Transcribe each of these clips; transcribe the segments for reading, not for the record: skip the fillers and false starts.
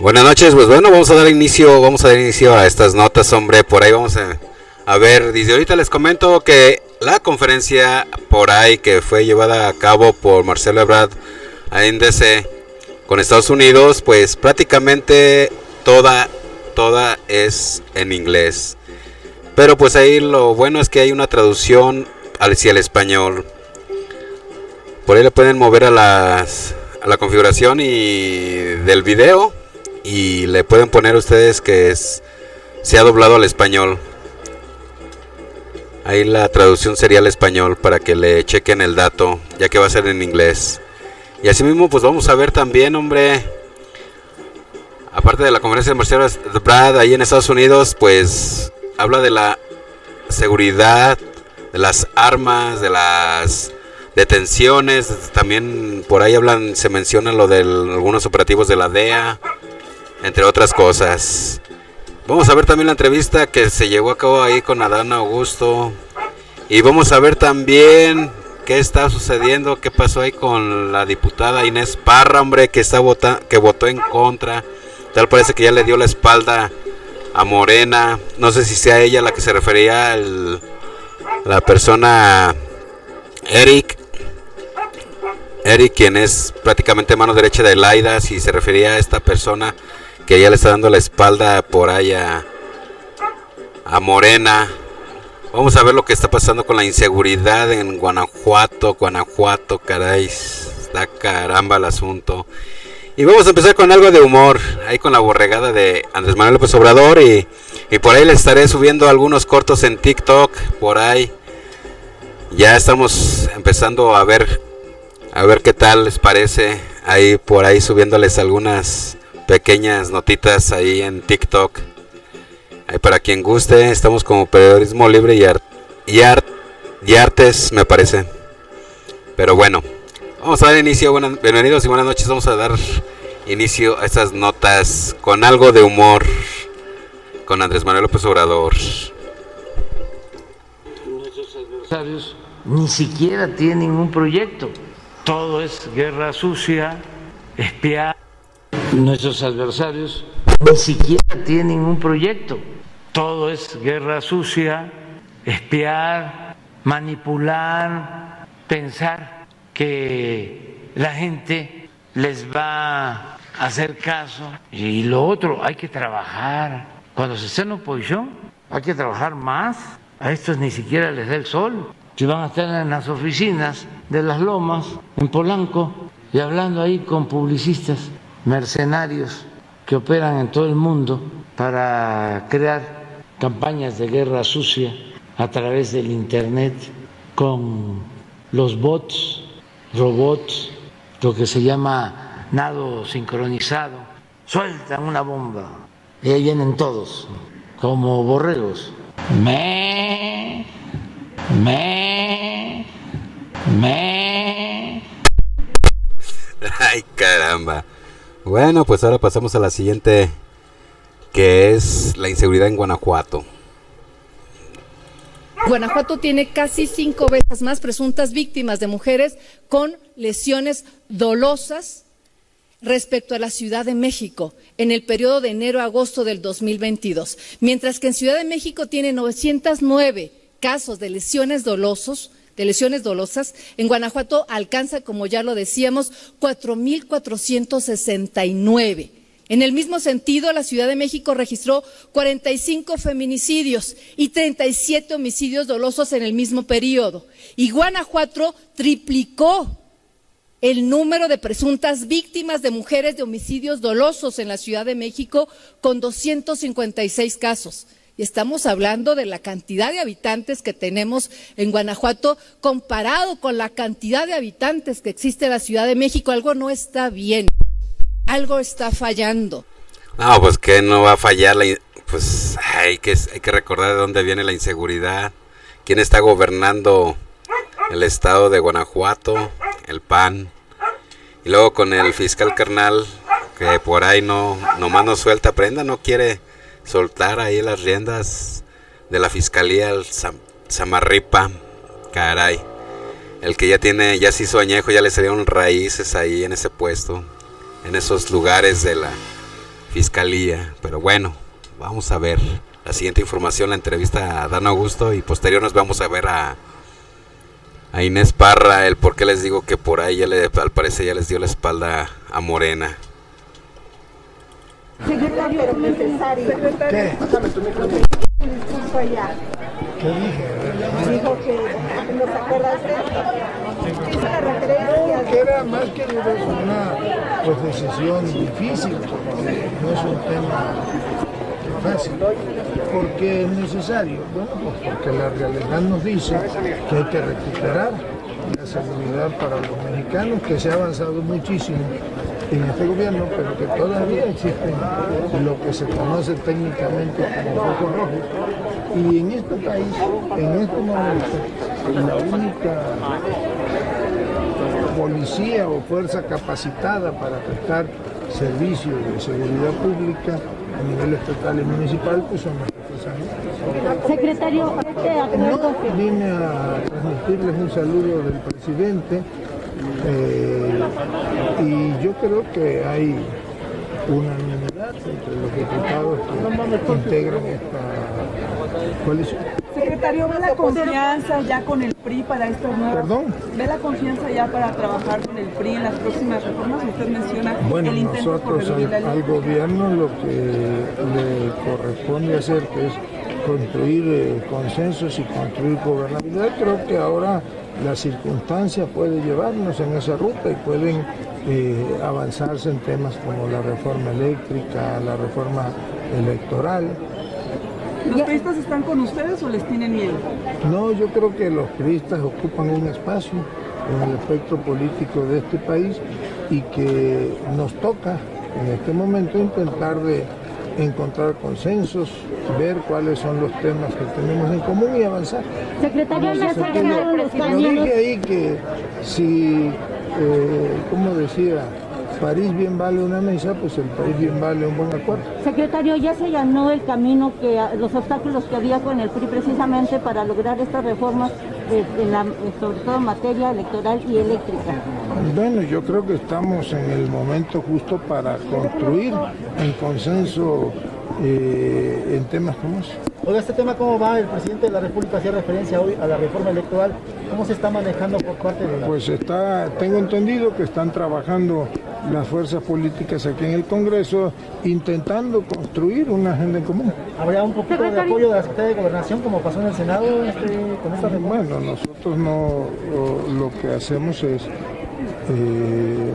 Buenas noches, pues bueno, vamos a dar inicio a estas notas, hombre. Por ahí vamos a ver, desde ahorita les comento que la conferencia por ahí que fue llevada a cabo por Marcelo Ebrard en DC con Estados Unidos, pues prácticamente toda es en inglés. Pero pues ahí lo bueno es que hay una traducción hacia el español. Por ahí le pueden mover a la configuración del video y le pueden poner ustedes que se ha doblado al español. Ahí la traducción sería al español para que le chequen el dato, ya que va a ser en inglés. Y así mismo pues vamos a ver también, hombre, aparte de la conferencia de Marcelo Ebrard ahí en Estados Unidos, pues habla de la seguridad, de las armas, de las detenciones. También por ahí se menciona lo de algunos operativos de la DEA, entre otras cosas. Vamos a ver también la entrevista que se llevó a cabo ahí con Adán Augusto. Y vamos a ver también qué está sucediendo, qué pasó ahí con la diputada Inés Parra, hombre, que votó en contra. Tal parece que ya le dio la espalda a Morena. No sé si sea ella la que se refería la persona Eric, quien es prácticamente mano derecha de Laida, si se refería a esta persona que ya le está dando la espalda por ahí a Morena. Vamos a ver lo que está pasando con la inseguridad en Guanajuato, caray, está caramba el asunto. Y vamos a empezar con algo de humor, ahí con la borregada de Andrés Manuel López Obrador, y por ahí les estaré subiendo algunos cortos en TikTok, por ahí. Ya estamos empezando a ver qué tal les parece, ahí por ahí subiéndoles algunas pequeñas notitas ahí en TikTok. Ahí para quien guste, estamos como Periodismo Libre y Artes, me parece. Pero bueno, vamos a dar inicio, bienvenidos y buenas noches. Vamos a dar inicio a estas notas con algo de humor con Andrés Manuel López Obrador. Nuestros adversarios ni siquiera tienen un proyecto. Todo es guerra sucia, espiar. Nuestros adversarios ni siquiera tienen un proyecto. Todo es guerra sucia, espiar, manipular, pensar que la gente les va a hacer caso. Y lo otro, hay que trabajar. Cuando se está en oposición, hay que trabajar más. A estos ni siquiera les da el sol. Si van a estar en las oficinas de Las Lomas, en Polanco, y hablando ahí con publicistas mercenarios que operan en todo el mundo para crear campañas de guerra sucia a través del internet con los bots, robots, lo que se llama nado sincronizado. Sueltan una bomba y ahí vienen todos como borregos. Ay, caramba. Bueno, pues ahora pasamos a la siguiente, que es la inseguridad en Guanajuato. Guanajuato tiene casi 5 veces más presuntas víctimas de mujeres con lesiones dolosas respecto a la Ciudad de México en el periodo de enero a agosto del 2022, mientras que en Ciudad de México tiene 909 casos de lesiones dolosas, en Guanajuato alcanza, como ya lo decíamos, 4,469. En el mismo sentido, la Ciudad de México registró 45 feminicidios y 37 homicidios dolosos en el mismo periodo. Y Guanajuato triplicó el número de presuntas víctimas de mujeres de homicidios dolosos en la Ciudad de México con 256 casos. Y estamos hablando de la cantidad de habitantes que tenemos en Guanajuato comparado con la cantidad de habitantes que existe en la Ciudad de México. Algo no está bien, algo está fallando. No, pues que no va a fallar, pues hay que recordar de dónde viene la inseguridad, quién está gobernando el estado de Guanajuato, el PAN, y luego con el fiscal carnal, que por ahí nomás no suelta prenda, no quiere soltar ahí las riendas de la fiscalía, el Samarripa, caray, el que ya se hizo añejo, ya le salieron raíces ahí en ese puesto, en esos lugares de fiscalía. Pero bueno, vamos a ver la siguiente información, la entrevista a Dan Augusto, y posterior nos vamos a ver a Inés Parra, el por qué les digo que por ahí al parecer ya les dio la espalda a Morena. Secretario, pero necesario. ¿Qué? Disculpa ya. ¿Qué dije? Dijo que no se acuerdas de esto. Hizo la referencia. Que era más que una decisión difícil, porque no es un tema fácil. ¿Por qué es necesario? Bueno, pues porque la realidad nos dice que hay que recuperar la seguridad para los mexicanos, que se ha avanzado muchísimo en este gobierno, pero que todavía existen lo que se conoce técnicamente como focos rojos. Y en este país, en este momento, la única policía o fuerza capacitada para prestar servicios de seguridad pública a nivel estatal y municipal, pues son las fuerzas armadas. Secretario, Vine a transmitirles un saludo del presidente y yo creo que hay unanimidad entre los diputados que integran esta coalición. Secretario, ¿ve la confianza ya con el PRI para estas nuevas? ¿Perdón? ¿Ve la confianza ya para trabajar con el PRI en las próximas reformas? Usted menciona Bueno, el intento por nosotros reducir la al gobierno lo que le corresponde hacer, que es construir consensos y construir gobernabilidad. Creo que ahora las circunstancias pueden llevarnos en esa ruta y pueden avanzarse en temas como la reforma eléctrica, la reforma electoral. ¿Los priistas están con ustedes o les tienen miedo? No, yo creo que los priistas ocupan un espacio en el espectro político de este país y que nos toca en este momento intentar de encontrar consensos, ver cuáles son los temas que tenemos en común y avanzar. Secretario, Yo dije ahí que si, como decía, París bien vale una mesa, pues el país bien vale un buen acuerdo. Secretario, ya se allanó el camino, los obstáculos que había con el PRI precisamente para lograr estas reformas, sobre todo en materia electoral y eléctrica. Bueno, yo creo que estamos en el momento justo para construir en consenso en temas como eso. Oiga, este tema, ¿cómo va? El presidente de la República hacía referencia hoy a la reforma electoral. ¿Cómo se está manejando por parte de la...? Pues tengo entendido que están trabajando las fuerzas políticas aquí en el Congreso intentando construir una agenda en común. ¿Habría un poquito de apoyo de la Secretaría de Gobernación como pasó en el Senado con esta reforma? Bueno, nosotros no, lo que hacemos es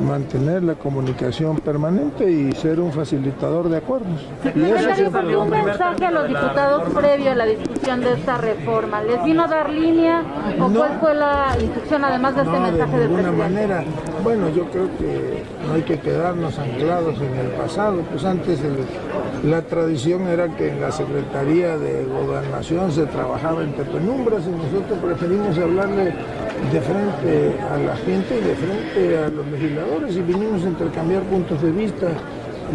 mantener la comunicación permanente y ser un facilitador de acuerdos. Secretario, ¿por un mensaje a los diputados previo a la discusión de esta reforma? ¿Les vino a dar línea o No, cuál fue la instrucción además de este mensaje del presidente? De ninguna manera. Bueno, yo creo que no hay que quedarnos anclados en el pasado. Pues antes la tradición era que en la Secretaría de Gobernación se trabajaba entre penumbras y nosotros preferimos hablarle de frente a la gente y de frente a los legisladores y vinimos a intercambiar puntos de vista.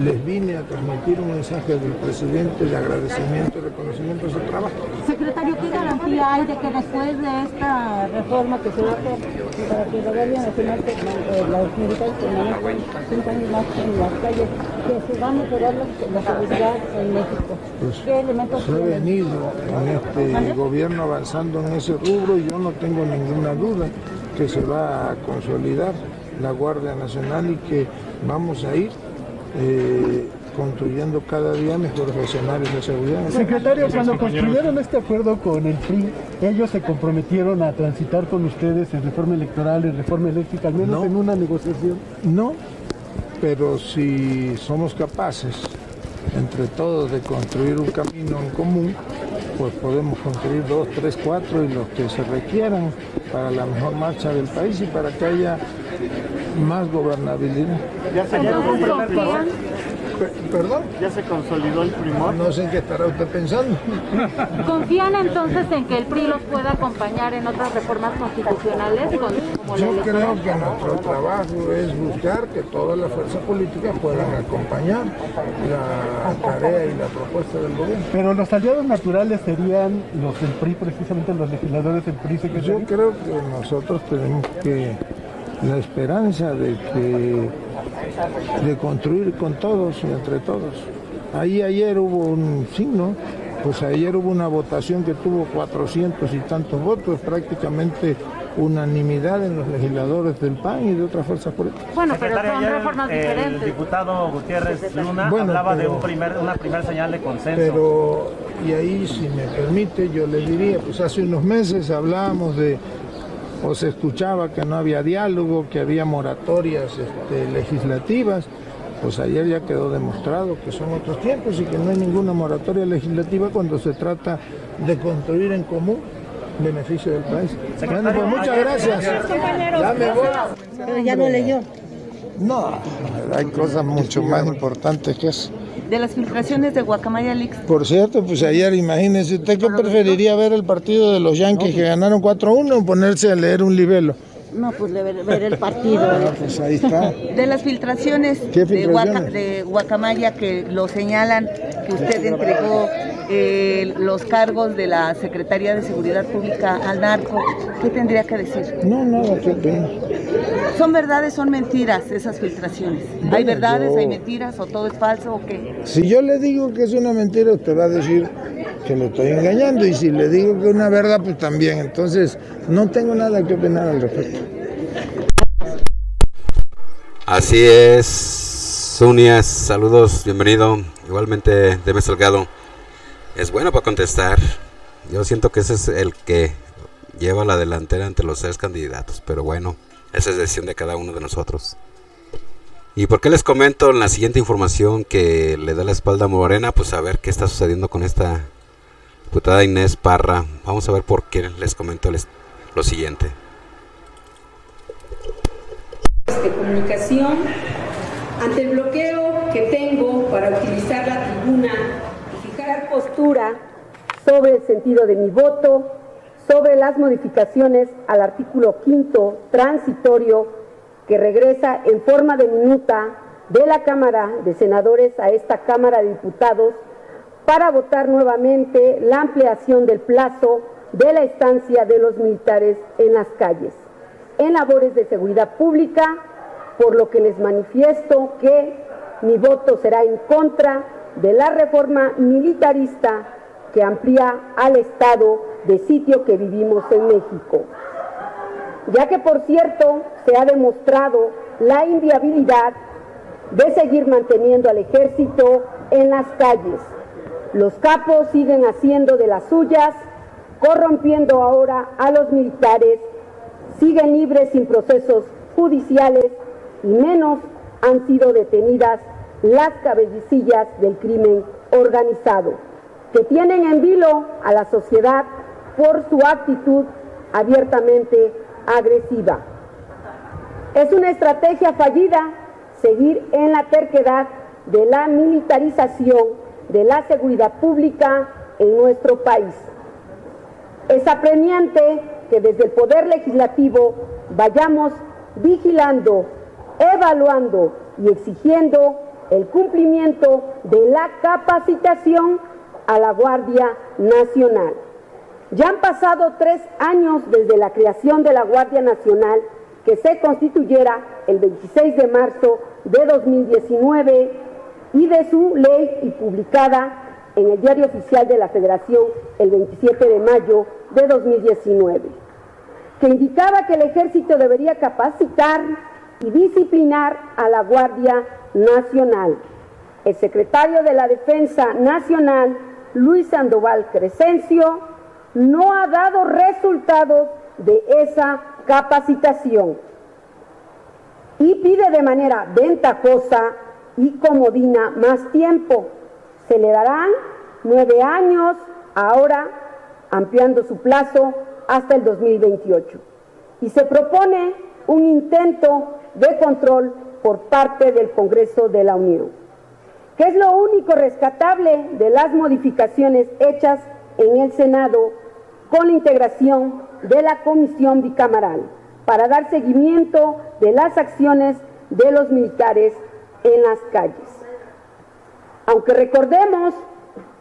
Les vine a transmitir un mensaje del presidente de agradecimiento y reconocimiento de su trabajo. Secretario, ¿qué garantía hay de que después de esta reforma que se va a hacer para que la Guardia Nacional, los militares permanezcan 5 años más en las calles, que se va a mejorar la seguridad en México? Pues, ¿Qué elementos se ha venido en este gobierno avanzando en ese rubro y yo no tengo ninguna duda que se va a consolidar la Guardia Nacional y que vamos a ir construyendo cada día mejores escenarios de seguridad. Secretario, cuando construyeron este acuerdo con el PRI, ellos se comprometieron a transitar con ustedes en reforma electoral, en reforma eléctrica, al menos en una negociación. No, pero si somos capaces entre todos de construir un camino en común, pues podemos construir 2, 3, 4 y los que se requieran para la mejor marcha del país y para que haya más gobernabilidad. ¿Ya se confirmó el primor? ¿Perdón? ¿Ya se consolidó el primor? No sé en qué estará usted pensando. ¿Confían entonces en que el PRI los pueda acompañar en otras reformas constitucionales? Yo creo que nuestro trabajo es buscar que todas las fuerzas políticas puedan acompañar la tarea y la propuesta del gobierno. Pero los aliados naturales serían los del PRI, precisamente los legisladores del PRI, secretario. Yo creo que nosotros tenemos que la esperanza de construir con todos y entre todos. Ahí ayer hubo un signo, pues ayer hubo una votación que tuvo 400 y tantos votos, prácticamente unanimidad en los legisladores del PAN y de otras fuerzas políticas. Bueno, pero son reformas diferentes. El diputado Gutiérrez Luna hablaba de una primera señal de consenso. Pero, y ahí, si me permite, yo le diría, pues hace unos meses hablábamos o se escuchaba que no había diálogo, que había moratorias legislativas. Pues ayer ya quedó demostrado que son otros tiempos y que no hay ninguna moratoria legislativa cuando se trata de construir en común beneficio del país. Bueno, pues muchas gracias. Ya me voy. Pero ya no leyó. No, hay cosas mucho más importantes que eso. De las filtraciones de Guacamaya Leaks. Por cierto, pues ayer, imagínese, ¿usted qué preferiría ver el partido de los Yankees que ganaron 4-1 o ponerse a leer un libelo? No, pues ver el partido. Pues ahí está. De las filtraciones, de Guacamaya que lo señalan que usted entregó los cargos de la Secretaría de Seguridad Pública al narco, ¿qué tendría que decir? No, nada, qué pena. ¿Son verdades, son mentiras esas filtraciones? Bueno, ¿Hay verdades, hay mentiras o todo es falso o qué? Si yo le digo que es una mentira, usted va a decir que lo estoy engañando, y si le digo que es una verdad, pues también. Entonces, no tengo nada que opinar al respecto. Así es, Zunias, saludos, bienvenido. Igualmente, Deme Salgado. Es bueno para contestar. Yo siento que ese es el que lleva la delantera ante los 3 candidatos, pero bueno, esa es decisión de cada uno de nosotros. ¿Y por qué les comento en la siguiente información que le da la espalda a Morena? Pues a ver qué está sucediendo con esta diputada Inés Parra. Vamos a ver por qué les comento lo siguiente. De comunicación, ante el bloqueo que tengo para utilizar la tribuna y fijar postura sobre el sentido de mi voto, sobre las modificaciones al artículo 5º transitorio que regresa en forma de minuta de la Cámara de Senadores a esta Cámara de Diputados para votar nuevamente la ampliación del plazo de la estancia de los militares en las calles, en labores de seguridad pública, por lo que les manifiesto que mi voto será en contra de la reforma militarista que amplía al estado de sitio que vivimos en México. Ya que, por cierto, se ha demostrado la inviabilidad de seguir manteniendo al ejército en las calles. Los capos siguen haciendo de las suyas, corrompiendo ahora a los militares, siguen libres sin procesos judiciales y menos han sido detenidas las cabecillas del crimen organizado, que tienen en vilo a la sociedad por su actitud abiertamente agresiva. Es una estrategia fallida seguir en la terquedad de la militarización de la seguridad pública en nuestro país. Es apremiante que desde el Poder Legislativo vayamos vigilando, evaluando y exigiendo el cumplimiento de la capacitación a la Guardia Nacional. Ya han pasado 3 años desde la creación de la Guardia Nacional, que se constituyera el 26 de marzo de 2019 y de su ley y publicada en el Diario Oficial de la Federación el 27 de mayo de 2019, que indicaba que el Ejército debería capacitar y disciplinar a la Guardia Nacional. El secretario de la Defensa Nacional, Luis Sandoval Crescencio, no ha dado resultados de esa capacitación y pide de manera ventajosa y comodina más tiempo. Se le darán 9 años, ahora ampliando su plazo hasta el 2028. Y se propone un intento de control por parte del Congreso de la Unión, que es lo único rescatable de las modificaciones hechas en el Senado con la integración de la Comisión Bicameral para dar seguimiento de las acciones de los militares en las calles. Aunque recordemos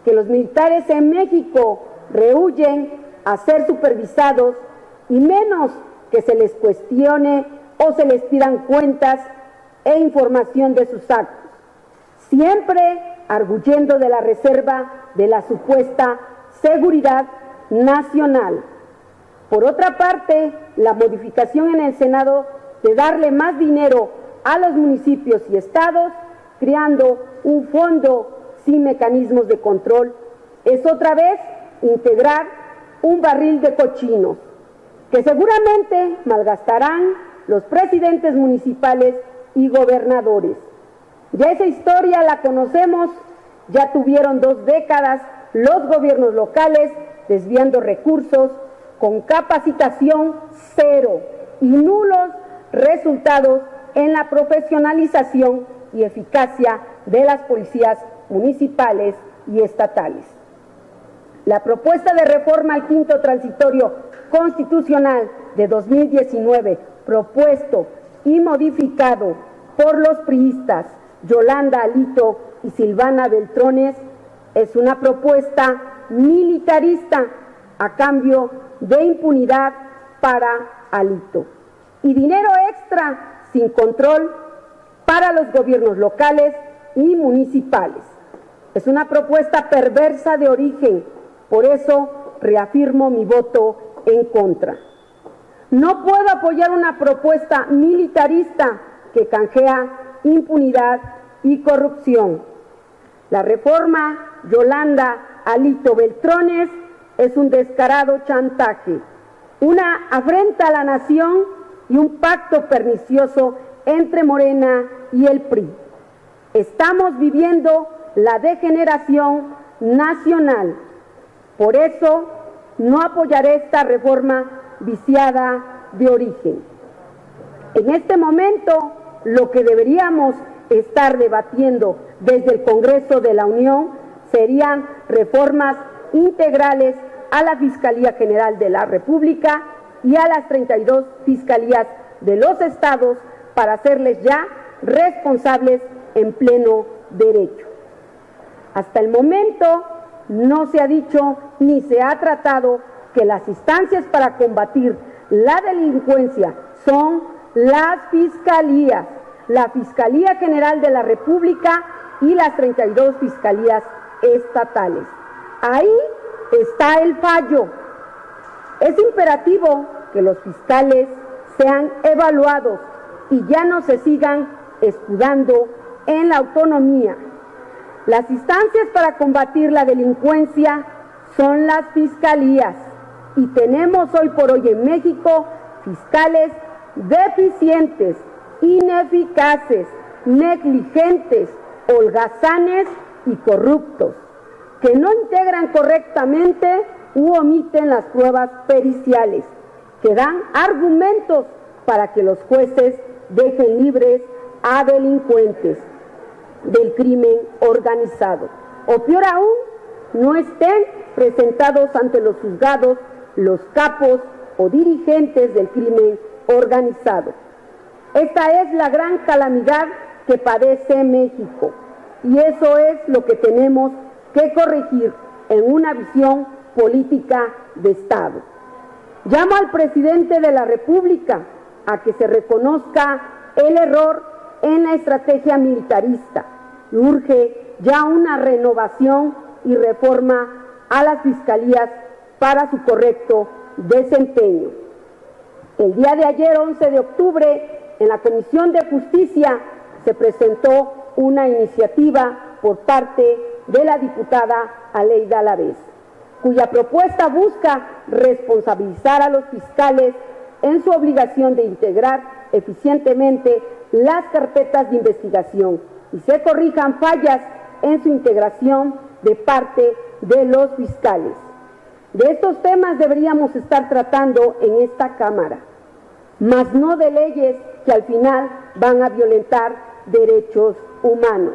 que los militares en México rehúyen a ser supervisados y menos que se les cuestione o se les pidan cuentas e información de sus actos, siempre arguyendo de la reserva de la supuesta seguridad nacional. Por otra parte, la modificación en el Senado de darle más dinero a los municipios y estados, creando un fondo sin mecanismos de control, es otra vez integrar un barril de cochinos, que seguramente malgastarán los presidentes municipales y gobernadores. Ya esa historia la conocemos, ya tuvieron 2 décadas los gobiernos locales desviando recursos con capacitación cero y nulos resultados en la profesionalización y eficacia de las policías municipales y estatales. La propuesta de reforma al quinto transitorio constitucional de 2019, propuesto y modificado por los priistas Yolanda Alito y Silvana Beltrones, es una propuesta militarista a cambio de impunidad para Alito y dinero extra sin control para los gobiernos locales y municipales. Es una propuesta perversa de origen, por eso reafirmo mi voto en contra. No puedo apoyar una propuesta militarista que canjea impunidad y corrupción. La reforma Yolanda Alito Beltrones es un descarado chantaje, una afrenta a la nación y un pacto pernicioso entre Morena y el PRI. Estamos viviendo la degeneración nacional. Por eso no apoyaré esta reforma viciada de origen. En este momento, lo que deberíamos estar debatiendo desde el Congreso de la Unión serían reformas integrales a la Fiscalía General de la República y a las 32 fiscalías de los estados para hacerles ya responsables en pleno derecho. Hasta el momento no se ha dicho ni se ha tratado que las instancias para combatir la delincuencia son las fiscalías, la Fiscalía General de la República y las 32 fiscalías estatales. Ahí está el fallo. Es imperativo que los fiscales sean evaluados y ya no se sigan escudando en la autonomía. Las instancias para combatir la delincuencia son las fiscalías y tenemos hoy por hoy en México fiscales deficientes, ineficaces, negligentes, holgazanes y corruptos, que no integran correctamente u omiten las pruebas periciales, que dan argumentos para que los jueces dejen libres a delincuentes del crimen organizado, o peor aún, no estén presentados ante los juzgados los capos o dirigentes del crimen organizado. Esta es la gran calamidad que padece México y eso es lo que tenemos que corregir en una visión política de Estado. Llamo al presidente de la República a que se reconozca el error en la estrategia militarista. Urge ya una renovación y reforma a las fiscalías para su correcto desempeño. El día de ayer, 11 de octubre, en la Comisión de Justicia se presentó una iniciativa por parte de la diputada Aleida Alavés, cuya propuesta busca responsabilizar a los fiscales en su obligación de integrar eficientemente las carpetas de investigación y se corrijan fallas en su integración de parte de los fiscales. De estos temas deberíamos estar tratando en esta Cámara, mas no de leyes que al final van a violentar derechos humanos,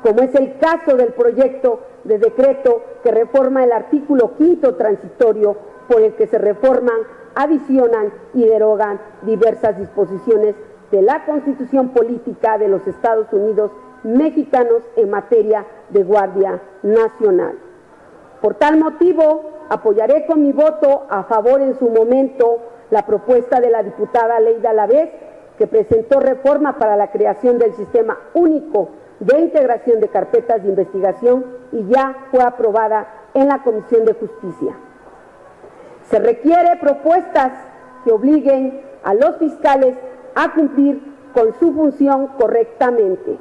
como es el caso del proyecto de decreto que reforma el artículo 5º transitorio, por el que se reforman, adicionan y derogan diversas disposiciones de la Constitución Política de los Estados Unidos mexicanos en materia de Guardia Nacional. Por tal motivo, apoyaré con mi voto a favor en su momento la propuesta de la diputada Aleida Alavés que presentó reforma para la creación del Sistema Único de Integración de Carpetas de Investigación y ya fue aprobada en la Comisión de Justicia. Se requiere propuestas que obliguen a los fiscales a cumplir con su función correctamente.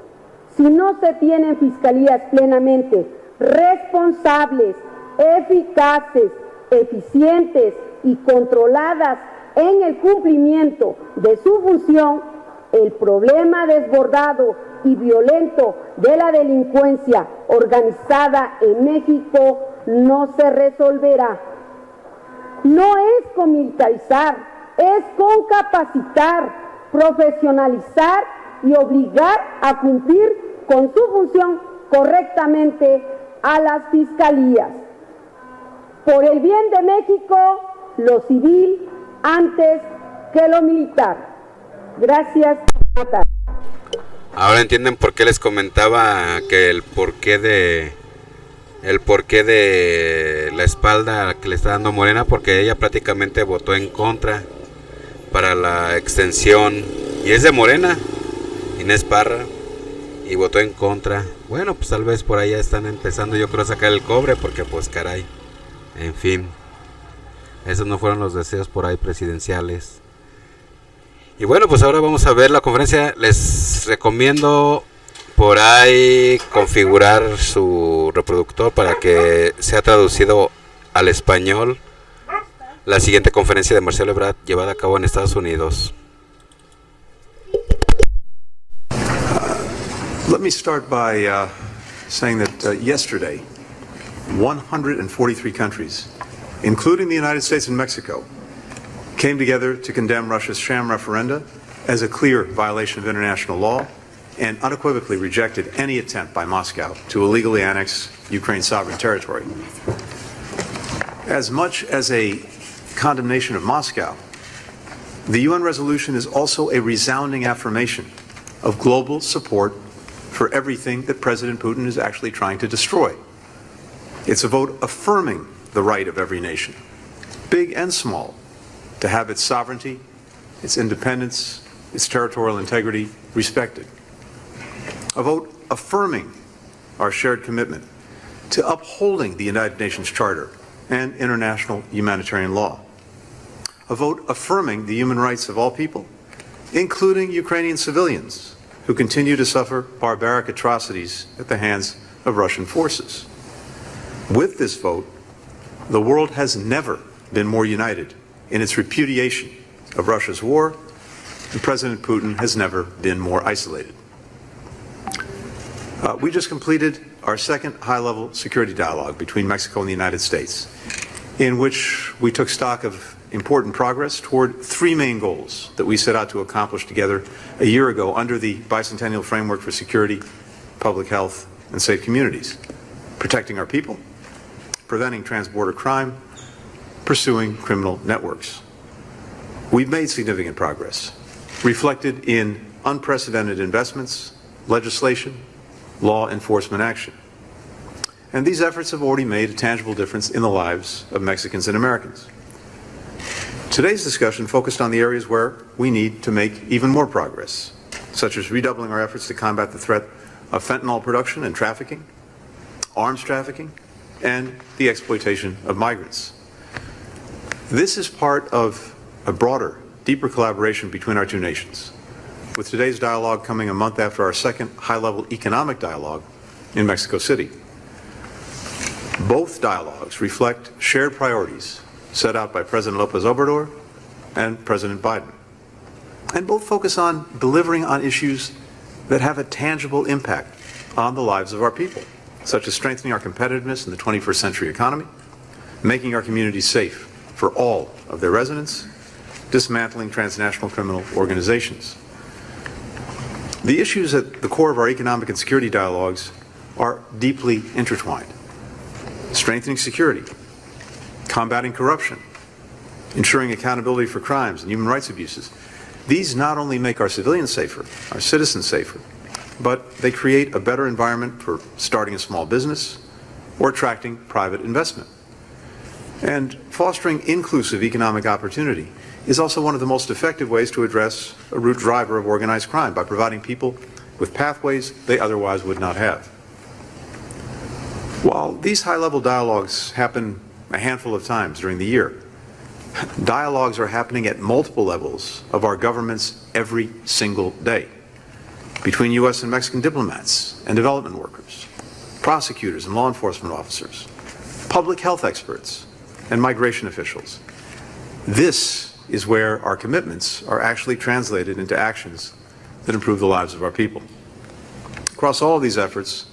Si no se tienen fiscalías plenamente responsables, eficaces, eficientes y controladas en el cumplimiento de su función, el problema desbordado y violento de la delincuencia organizada en México no se resolverá. No es con militarizar, es con capacitar, profesionalizar y obligar a cumplir con su función correctamente a las fiscalías. Por el bien de México, lo civil antes que lo militar. Gracias. Ahora entienden por qué les comentaba que el porqué de la espalda que le está dando Morena, porque ella prácticamente votó en contra para la extensión, y es de Morena, Inés Parra, y votó en contra. Bueno, pues tal vez por ahí ya están empezando, yo creo, a sacar el cobre, porque pues caray, en fin, esos no fueron los deseos por ahí presidenciales. Y bueno, pues ahora vamos a ver la conferencia. Les recomiendo por ahí configurar su reproductor para que sea traducido al español la siguiente conferencia de Marcelo Ebrard llevada a cabo en Estados Unidos. Let me start by saying that yesterday 143 countries, including the United States and Mexico, came together to condemn Russia's sham referenda as a clear violation of international law and unequivocally rejected any attempt by Moscow to illegally annex Ukraine's sovereign territory. As much as a condemnation of Moscow, the UN resolution is also a resounding affirmation of global support for everything that President Putin is actually trying to destroy. It's a vote affirming the right of every nation, big and small, to have its sovereignty, its independence, its territorial integrity respected. A vote affirming our shared commitment to upholding the United Nations Charter and international humanitarian law. A vote affirming the human rights of all people, including Ukrainian civilians who continue to suffer barbaric atrocities at the hands of Russian forces. With this vote, the world has never been more united in its repudiation of Russia's war, and President Putin has never been more isolated. We just completed our second high-level security dialogue between Mexico and the United States, in which we took stock of important progress toward three main goals that we set out to accomplish together a year ago under the Bicentennial Framework for Security, Public Health, and Safe Communities: protecting our people, preventing transborder crime, pursuing criminal networks. We've made significant progress, reflected in unprecedented investments, legislation, law enforcement action. And these efforts have already made a tangible difference in the lives of Mexicans and Americans. Today's discussion focused on the areas where we need to make even more progress, such as redoubling our efforts to combat the threat of fentanyl production and trafficking, arms trafficking, and the exploitation of migrants. This is part of a broader, deeper collaboration between our two nations, with today's dialogue coming a month after our second high-level economic dialogue in Mexico City. Both dialogues reflect shared priorities set out by President López Obrador and President Biden, and both focus on delivering on issues that have a tangible impact on the lives of our people, such as strengthening our competitiveness in the 21st century economy, making our communities safe for all of their residents, dismantling transnational criminal organizations. The issues at the core of our economic and security dialogues are deeply intertwined. Strengthening security, combating corruption, ensuring accountability for crimes and human rights abuses. These not only make our civilians safer, our citizens safer, but they create a better environment for starting a small business or attracting private investment. And fostering inclusive economic opportunity is also one of the most effective ways to address a root driver of organized crime by providing people with pathways they otherwise would not have. While these high-level dialogues happen a handful of times during the year, dialogues are happening at multiple levels of our governments every single day, between U.S. and Mexican diplomats and development workers, prosecutors and law enforcement officers, public health experts, and migration officials. This is where our commitments are actually translated into actions that improve the lives of our people. Across all of these efforts,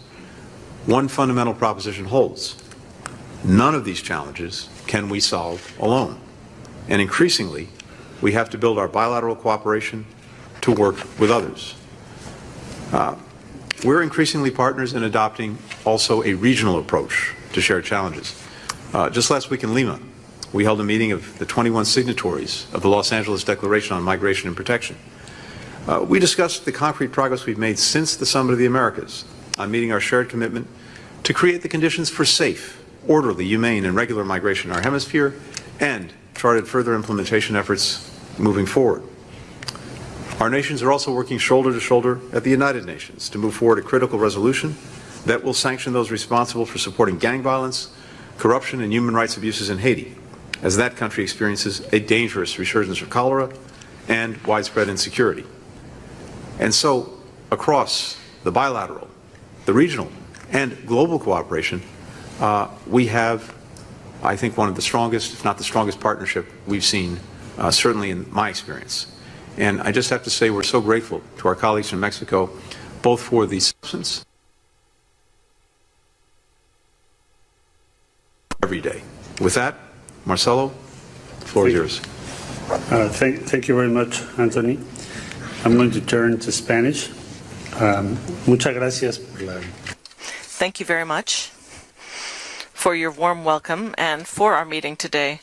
one fundamental proposition holds. None of these challenges can we solve alone. And increasingly, we have to build our bilateral cooperation to work with others. We're increasingly partners in adopting also a regional approach to shared challenges. Just last week in Lima, we held a meeting of the 21 signatories of the Los Angeles Declaration on Migration and Protection. We discussed the concrete progress we've made since the Summit of the Americas on meeting our shared commitment to create the conditions for safe, orderly, humane, and regular migration in our hemisphere, and charted further implementation efforts moving forward. Our nations are also working shoulder to shoulder at the United Nations to move forward a critical resolution that will sanction those responsible for supporting gang violence, corruption, and human rights abuses in Haiti, as that country experiences a dangerous resurgence of cholera and widespread insecurity. And so, across the bilateral, the regional, and global cooperation, we have, I think, one of the strongest, if not the strongest partnership we've seen, certainly in my experience. And I just have to say we're so grateful to our colleagues from Mexico, both for the substance every day. With that, Marcelo, the floor is yours. Thank you very much, Anthony. I'm going to turn to Spanish. Muchas gracias por la... Thank you very much for your warm welcome and for our meeting today.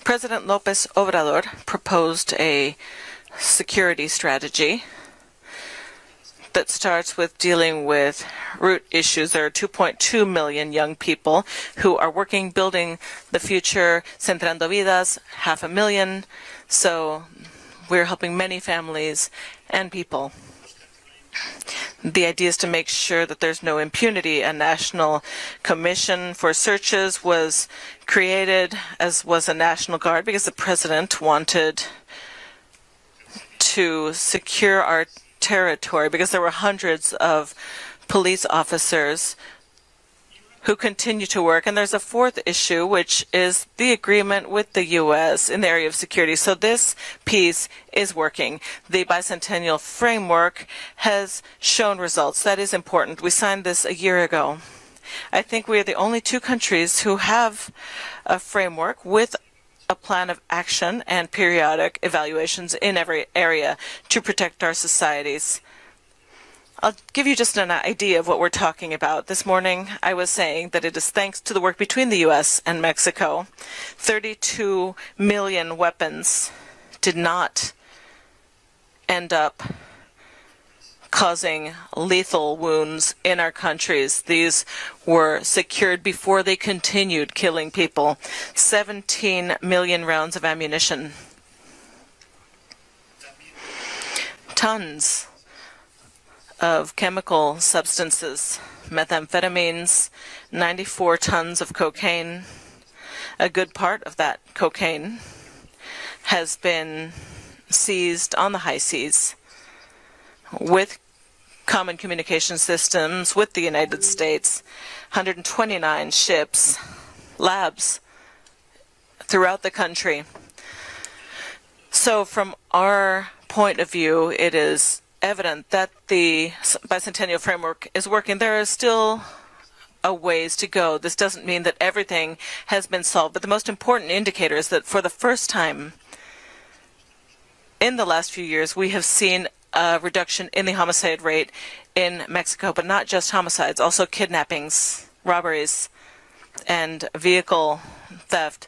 President López Obrador proposed a security strategy that starts with dealing with root issues. There are 2.2 million young people who are working, building the future, Centrando Vidas, 500,000. So we're helping many families and people. The idea is to make sure that there's no impunity. A national commission for searches was created, as was a National Guard, because the president wanted to secure our territory, because there were hundreds of police officers who continue to work. And there's a fourth issue, which is the agreement with the U.S. in the area of security. So this piece is working. The bicentennial framework has shown results. That is important. We signed this a year ago. I think we are the only two countries who have a framework with a plan of action and periodic evaluations in every area to protect our societies. I'll give you just an idea of what we're talking about. This morning, I was saying that it is thanks to the work between the U.S. and Mexico. 32 million weapons did not end up causing lethal wounds in our countries. These were secured before they continued killing people. 17 million rounds of ammunition. Tons of chemical substances, methamphetamines, 94 tons of cocaine. A good part of that cocaine has been seized on the high seas with common communication systems with the United States, 129 ships, labs throughout the country. So from our point of view, it is evident that the bicentennial framework is working. There is still a ways to go. This doesn't mean that everything has been solved, but the most important indicator is that for the first time in the last few years, we have seen a reduction in the homicide rate in Mexico, but not just homicides, also kidnappings, robberies, and vehicle theft.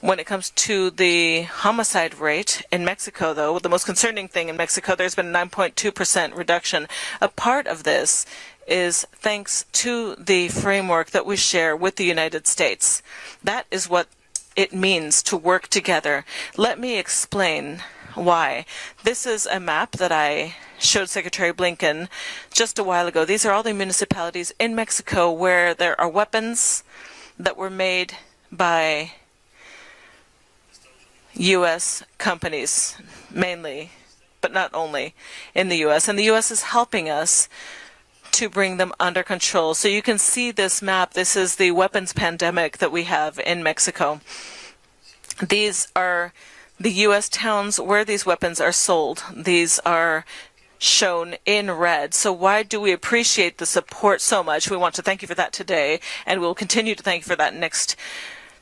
When it comes to the homicide rate in Mexico, though, the most concerning thing in Mexico, there's been a 9.2% reduction. A part of this is thanks to the framework that we share with the United States. That is what it means to work together. Let me explain why. This is a map that I showed Secretary Blinken just a while ago. These are all the municipalities in Mexico where there are weapons that were made by U.S. companies, mainly, but not only, in the U.S. And the U.S. is helping us to bring them under control. So you can see this map. This is the weapons pandemic that we have in Mexico. These are the U.S. towns where these weapons are sold. These are shown in red. So why do we appreciate the support so much? We want to thank you for that today, and we'll continue to thank you for that next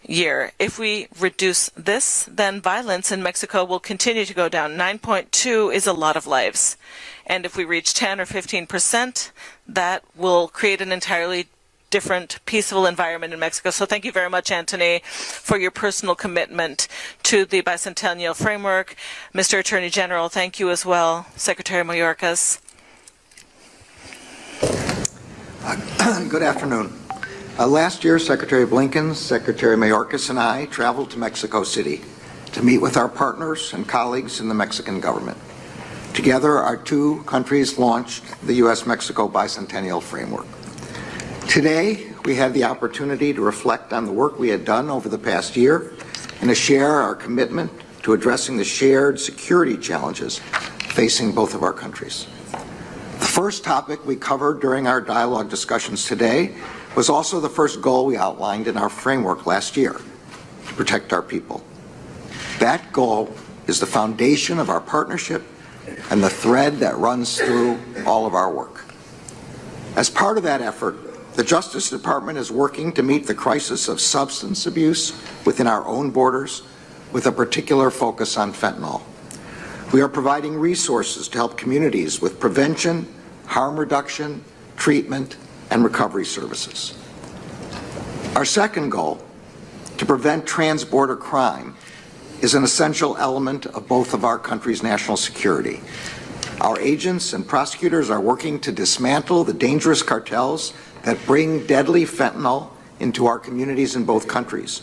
year. If we reduce this, then violence in Mexico will continue to go down. 9.2 is a lot of lives. And if we reach 10 or 15%, that will create an entirely different peaceful environment in Mexico. So thank you very much, Anthony, for your personal commitment to the bicentennial framework. Mr. Attorney General, thank you as well. Secretary Mayorkas. Good afternoon. Last year, Secretary Blinken, Secretary Mayorkas, and I traveled to Mexico City to meet with our partners and colleagues in the Mexican government. Together, our two countries launched the U.S.-Mexico Bicentennial Framework. Today, we had the opportunity to reflect on the work we had done over the past year and to share our commitment to addressing the shared security challenges facing both of our countries. The first topic we covered during our dialogue discussions today was also the first goal we outlined in our framework last year: to protect our people. That goal is the foundation of our partnership and the thread that runs through all of our work. As part of that effort, the Justice Department is working to meet the crisis of substance abuse within our own borders, with a particular focus on fentanyl. We are providing resources to help communities with prevention, harm reduction, treatment, and recovery services. Our second goal, to prevent trans-border crime, is an essential element of both of our countries' national security. Our agents and prosecutors are working to dismantle the dangerous cartels that bring deadly fentanyl into our communities in both countries.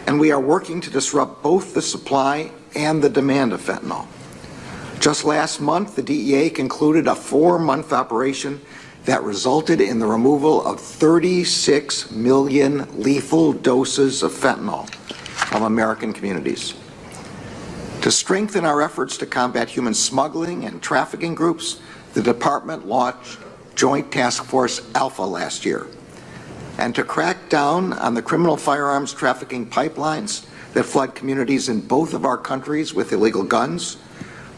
And we are working to disrupt both the supply and the demand of fentanyl. Just last month, the DEA concluded a 4-month operation that resulted in the removal of 36 million lethal doses of fentanyl from American communities. To strengthen our efforts to combat human smuggling and trafficking groups, the Department launched Joint Task Force Alpha last year. And to crack down on the criminal firearms trafficking pipelines that flood communities in both of our countries with illegal guns,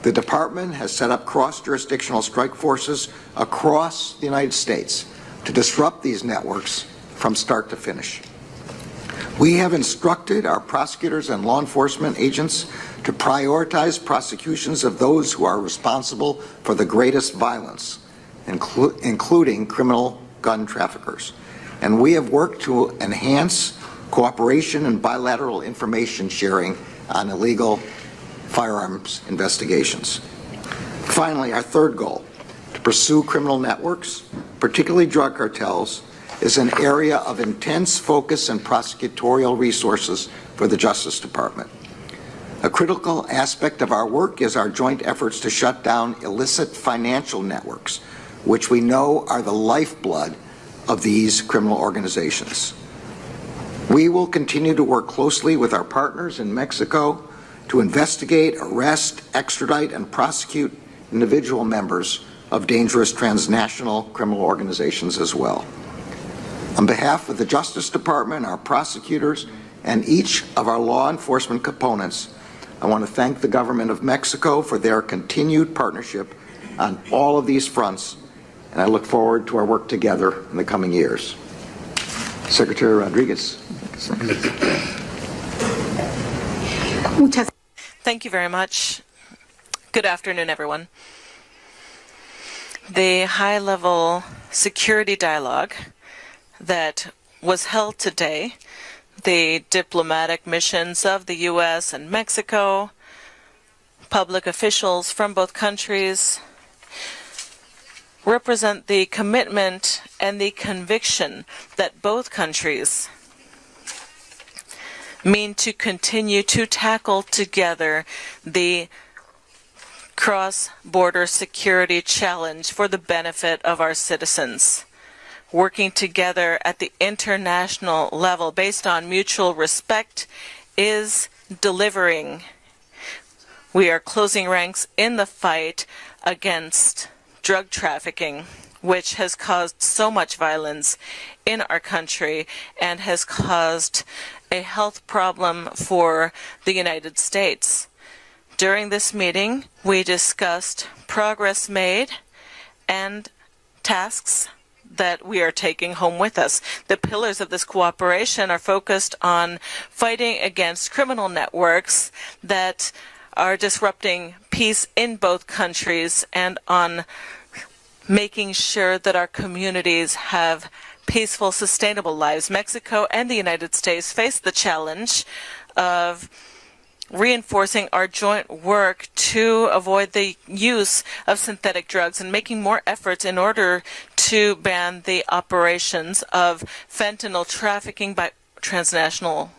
the Department has set up cross-jurisdictional strike forces across the United States to disrupt these networks from start to finish. We have instructed our prosecutors and law enforcement agents to prioritize prosecutions of those who are responsible for the greatest violence, including criminal gun traffickers. And we have worked to enhance cooperation and bilateral information sharing on illegal firearms investigations. Finally, our third goal, to pursue criminal networks, particularly drug cartels, is an area of intense focus and prosecutorial resources for the Justice Department. A critical aspect of our work is our joint efforts to shut down illicit financial networks, which we know are the lifeblood of these criminal organizations. We will continue to work closely with our partners in Mexico to investigate, arrest, extradite, and prosecute individual members of dangerous transnational criminal organizations as well. On behalf of the Justice Department, our prosecutors, and each of our law enforcement components, I want to thank the government of Mexico for their continued partnership on all of these fronts, and I look forward to our work together in the coming years. Secretary Rodriguez. Thank you very much. Good afternoon, everyone. The high-level security dialogue that was held today, the diplomatic missions of the U.S. and Mexico, public officials from both countries, represent the commitment and the conviction that both countries mean to continue to tackle together the cross-border security challenge for the benefit of our citizens. Working together at the international level based on mutual respect is delivering. We are closing ranks in the fight against drug trafficking, which has caused so much violence in our country and has caused a health problem for the United States. During this meeting, we discussed progress made and tasks that we are taking home with us. The pillars of this cooperation are focused on fighting against criminal networks that are disrupting peace in both countries and on making sure that our communities have peaceful, sustainable lives. Mexico and the United States face the challenge of reinforcing our joint work to avoid the use of synthetic drugs and making more efforts in order to ban the operations of fentanyl trafficking by transnational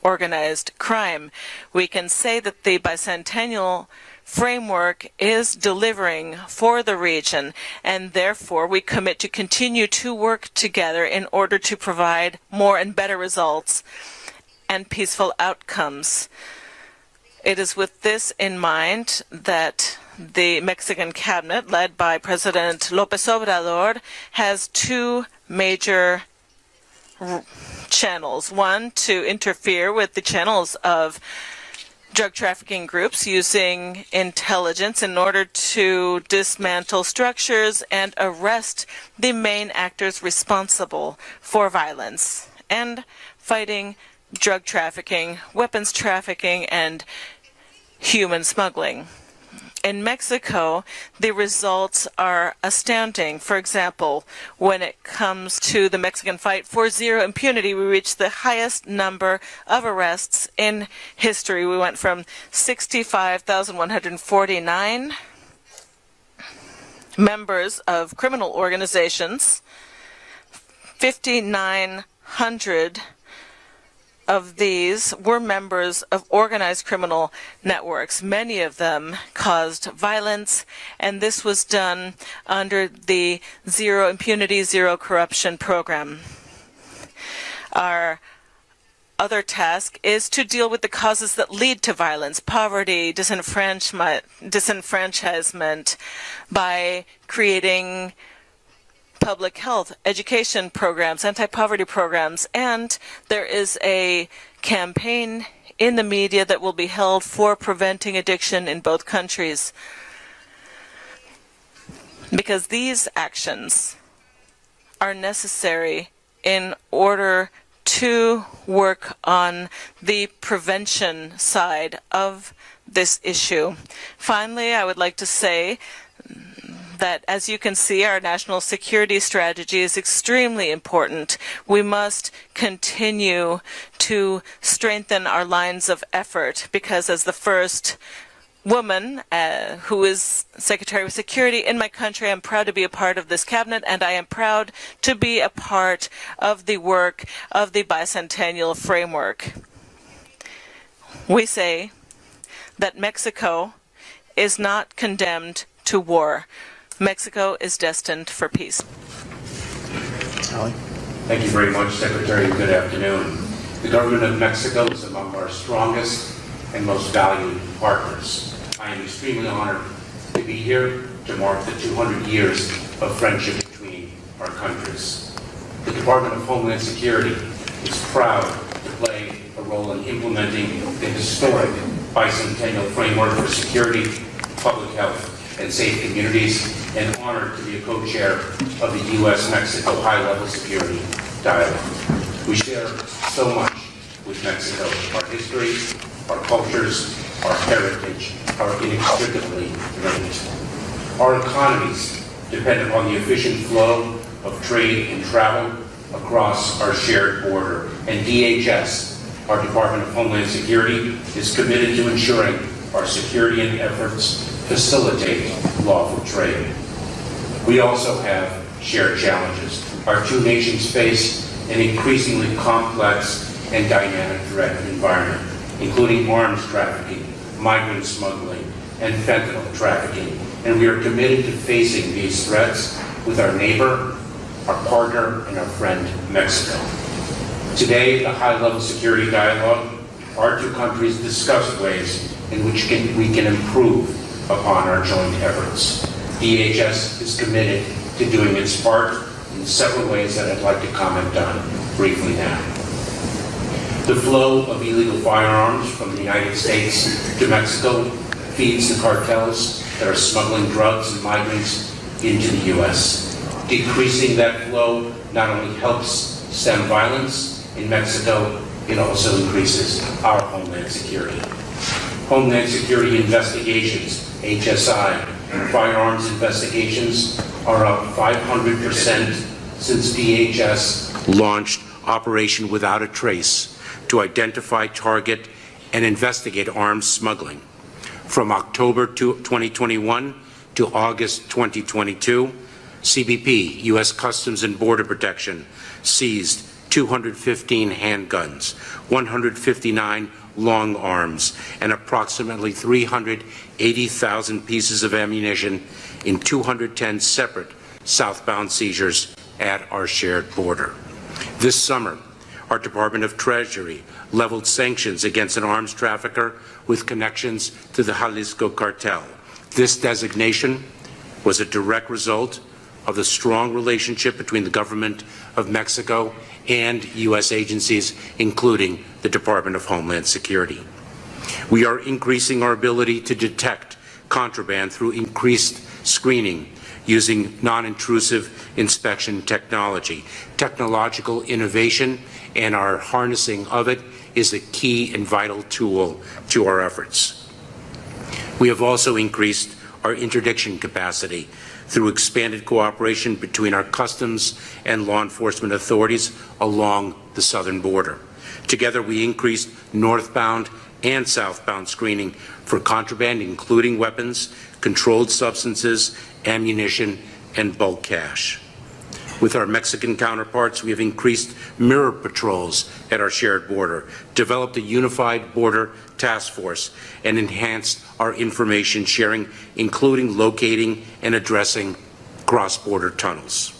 organized crime. We can say that the bicentennial framework is delivering for the region, and therefore we commit to continue to work together in order to provide more and better results and peaceful outcomes. It is with this in mind that the Mexican cabinet, led by President López Obrador, has two major channels. One, to interfere with the channels of drug trafficking groups using intelligence in order to dismantle structures and arrest the main actors responsible for violence, and fighting drug trafficking, weapons trafficking, and human smuggling. In Mexico, the results are astounding. For example, when it comes to the Mexican fight for zero impunity, we reached the highest number of arrests in history. We went from 65,149 members of criminal organizations, 5,900 of these were members of organized criminal networks. Many of them caused violence, and this was done under the Zero Impunity, Zero Corruption program. Our other task is to deal with the causes that lead to violence, poverty, disenfranchisement, by creating public health, education programs, anti-poverty programs, and there is a campaign in the media that will be held for preventing addiction in both countries. Because these actions are necessary in order to work on the prevention side of this issue. Finally, I would like to say that, as you can see, our national security strategy is extremely important. We must continue to strengthen our lines of effort because, as the first woman who is Secretary of Security in my country, I'm proud to be a part of this cabinet, and I am proud to be a part of the work of the bicentennial framework. We say that Mexico is not condemned to war. Mexico is destined for peace. Thank you very much, Secretary. Good afternoon. The government of Mexico is among our strongest and most valued partners. I am extremely honored to be here to mark the 200 years of friendship between our countries. The Department of Homeland Security is proud to play a role in implementing the historic bicentennial framework for security, public health, and safe communities, and honored to be a co-chair of the U.S.-Mexico High-Level Security Dialogue. We share so much with Mexico. Our history, our cultures, our heritage are inextricably linked. Our economies depend upon the efficient flow of trade and travel across our shared border, and DHS, our Department of Homeland Security, is committed to ensuring our security and efforts facilitate lawful trade. We also have shared challenges. Our two nations face an increasingly complex and dynamic threat environment, including arms trafficking, migrant smuggling, and fentanyl trafficking. And we are committed to facing these threats with our neighbor, our partner, and our friend, Mexico. Today, the high-level security dialogue, our two countries discussed ways in which we can improve upon our joint efforts. DHS is committed to doing its part in several ways that I'd like to comment on briefly now. The flow of illegal firearms from the United States to Mexico feeds the cartels that are smuggling drugs and migrants into the U.S. Decreasing that flow not only helps stem violence in Mexico, it also increases our homeland security. Homeland security investigations, HSI, firearms investigations are up 500% since DHS launched Operation Without a Trace to identify, target, and investigate arms smuggling. From October 2021 to August 2022, CBP, U.S. Customs and Border Protection, seized 215 handguns, 159 long arms, and approximately 380,000 pieces of ammunition in 210 separate southbound seizures at our shared border. This summer, our Department of Treasury leveled sanctions against an arms trafficker with connections to the Jalisco cartel. This designation was a direct result of the strong relationship between the government of Mexico and U.S. agencies, including the Department of Homeland Security. We are increasing our ability to detect contraband through increased screening using non-intrusive inspection technology. Technological innovation and our harnessing of it is a key and vital tool to our efforts. We have also increased our interdiction capacity through expanded cooperation between our customs and law enforcement authorities along the southern border. Together, we increased northbound and southbound screening for contraband, including weapons, controlled substances, ammunition, and bulk cash. With our Mexican counterparts, we have increased mirror patrols at our shared border, developed a unified border task force, and enhanced our information sharing, including locating and addressing cross-border tunnels.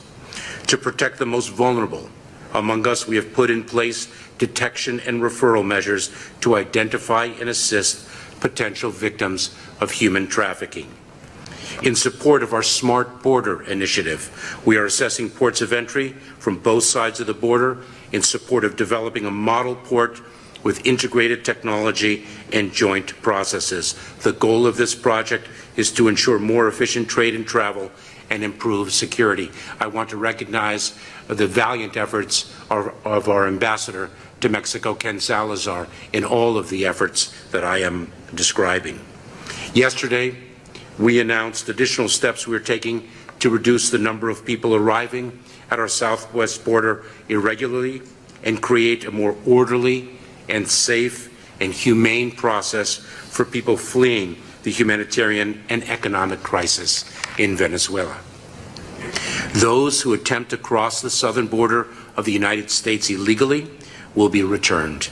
To protect the most vulnerable among us, we have put in place detection and referral measures to identify and assist potential victims of human trafficking. In support of our Smart Border initiative, we are assessing ports of entry from both sides of the border in support of developing a model port with integrated technology and joint processes. The goal of this project is to ensure more efficient trade and travel and improve security. I want to recognize the valiant efforts of our ambassador to Mexico, Ken Salazar, in all of the efforts that I am describing. Yesterday, we announced additional steps we are taking to reduce the number of people arriving at our southwest border irregularly and create a more orderly and safe and humane process for people fleeing the humanitarian and economic crisis in Venezuela. Those who attempt to cross the southern border of the United States illegally will be returned.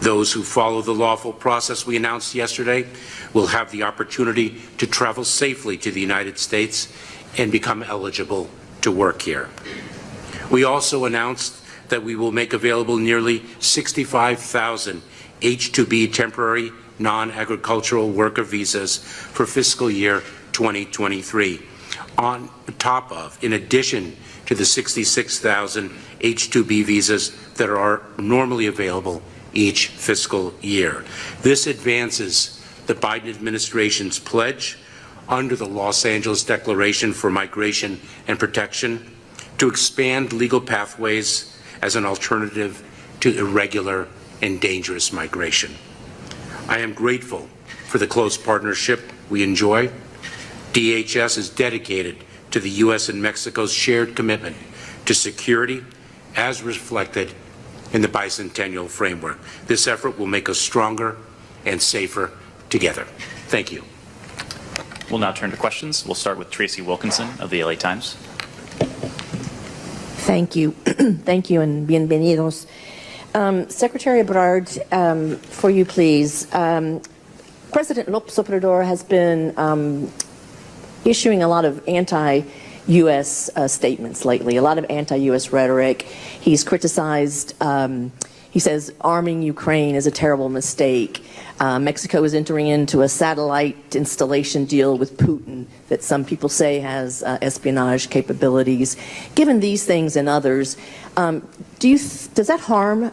Those who follow the lawful process we announced yesterday will have the opportunity to travel safely to the United States and become eligible to work here. We also announced that we will make available nearly 65,000 H-2B temporary non-agricultural worker visas for fiscal year 2023, on top of, in addition to the 66,000 H-2B visas that are normally available each fiscal year. This advances the Biden administration's pledge under the Los Angeles Declaration for Migration and Protection to expand legal pathways as an alternative to irregular and dangerous migration. I am grateful for the close partnership we enjoy. DHS is dedicated to the U.S. and Mexico's shared commitment to security as reflected in the bicentennial framework. This effort will make us stronger and safer together. Thank you. We'll now turn to questions. We'll start with Tracy Wilkinson of the LA Times. Thank you. Thank you and bienvenidos. Secretary Ebrard, for you, please. President López Obrador has been issuing a lot of anti-U.S. Statements lately, a lot of anti-U.S. rhetoric. He's criticized, he says, arming Ukraine is a terrible mistake. Mexico is entering into a satellite installation deal with Putin that some people say has espionage capabilities. Given these things and others, does that harm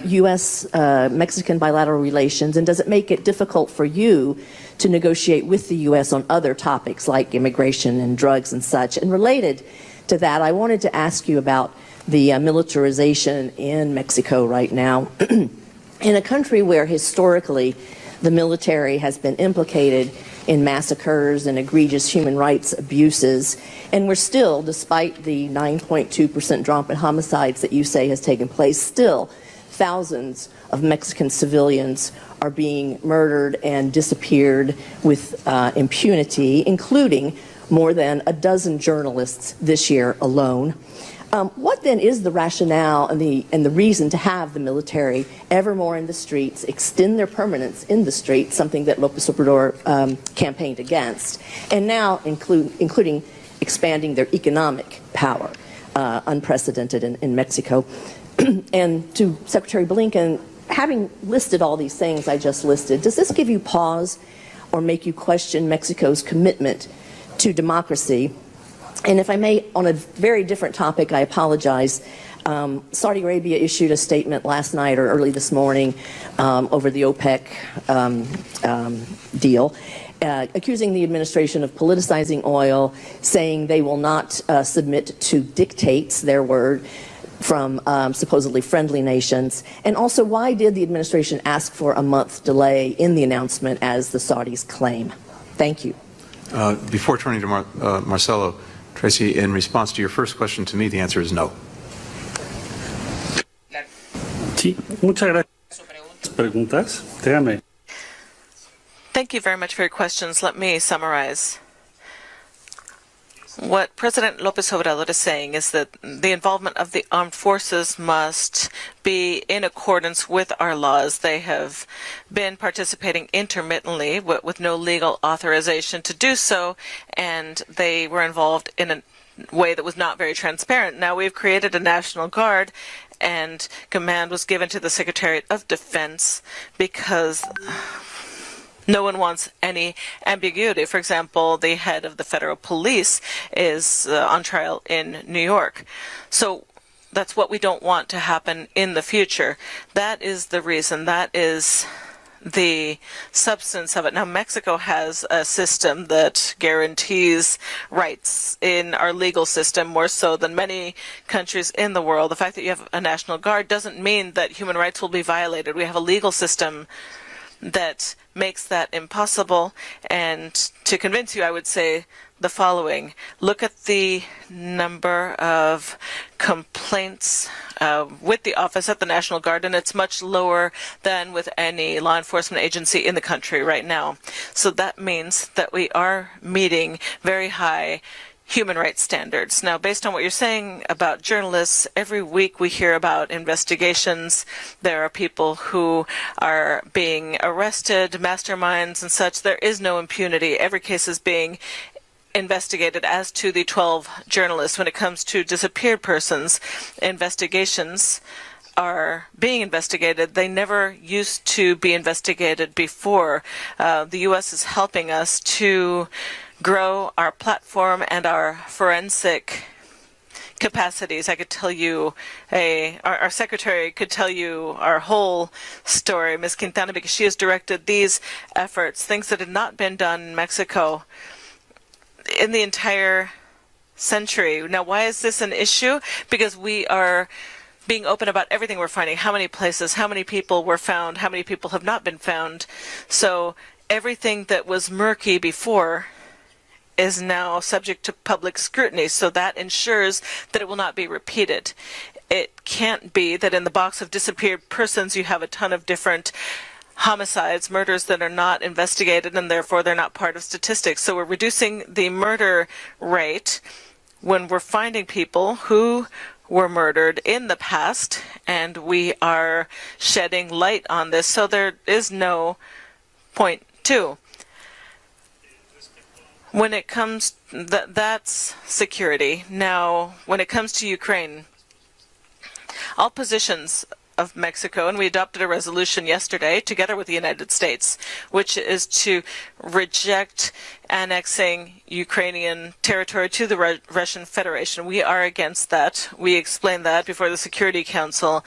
U.S.-Mexican bilateral relations, and does it make it difficult for you to negotiate with the U.S. on other topics like immigration and drugs and such? And related to that, I wanted to ask you about the militarization in Mexico right now. In a country where historically the military has been implicated in massacres and egregious human rights abuses, and we're still, despite the 9.2% drop in homicides that you say has taken place, still thousands of Mexican civilians are being murdered and disappeared with impunity, including more than a dozen journalists this year alone. What then is the rationale and the reason to have the military ever more in the streets, extend their permanence in the streets, something that López Obrador campaigned against, and now including expanding their economic power, unprecedented in Mexico? And to Secretary Blinken, having listed all these things I just listed, does this give you pause or make you question Mexico's commitment to democracy? And if I may, on a very different topic, I apologize. Saudi Arabia issued a statement last night or early this morning over the OPEC deal, accusing the administration of politicizing oil, saying they will not submit to dictates, their word, from supposedly friendly nations. And also, why did the administration ask for a month delay in the announcement as the Saudis claim? Thank you. Before turning to Marcelo, Tracy, in response to your first question to me, the answer is no. Sí, muchas gracias. Preguntas. Déjame. Thank you very much for your questions. Let me summarize. What President López Obrador is saying is that the involvement of the armed forces must be in accordance with our laws. They have been participating intermittently with no legal authorization to do so, and they were involved in a way that was not very transparent. Now we've created a National Guard, and command was given to the Secretariat of Defense because no one wants any ambiguity. For example, the head of the federal police is on trial in New York. So that's what we don't want to happen in the future. That is the reason. That is the substance of it. Now, Mexico has a system that guarantees rights in our legal system more so than many countries in the world. The fact that you have a National Guard doesn't mean that human rights will be violated. We have a legal system that makes that impossible. And to convince you, I would say the following. Look at the number of complaints with the office at the National Guard, and it's much lower than with any law enforcement agency in the country right now. So that means that we are meeting very high human rights standards. Now, based on what you're saying about journalists, every week we hear about investigations. There are people who are being arrested, masterminds and such. There is no impunity. Every case is being investigated. As to the 12 journalists, when it comes to disappeared persons, investigations are being investigated. They never used to be investigated before. The U.S. is helping us to grow our platform and our forensic capacities. I could tell you, our secretary could tell you our whole story, Ms. Quintana, because she has directed these efforts, things that had not been done in Mexico in the entire century. Now, why is this an issue? Because we are being open about everything we're finding, how many places, how many people were found, how many people have not been found. So everything that was murky before is now subject to public scrutiny, so that ensures that it will not be repeated. It can't be that in the box of disappeared persons you have a ton of different homicides, murders that are not investigated, and therefore they're not part of statistics. So we're reducing the murder rate when we're finding people who were murdered in the past, and we are shedding light on this, so there is no point two. When it comes, that's security. Now, when it comes to Ukraine, all positions of Mexico, and we adopted a resolution yesterday together with the United States, which is to reject annexing Ukrainian territory to the Russian Federation. We are against that. We explained that before the Security Council.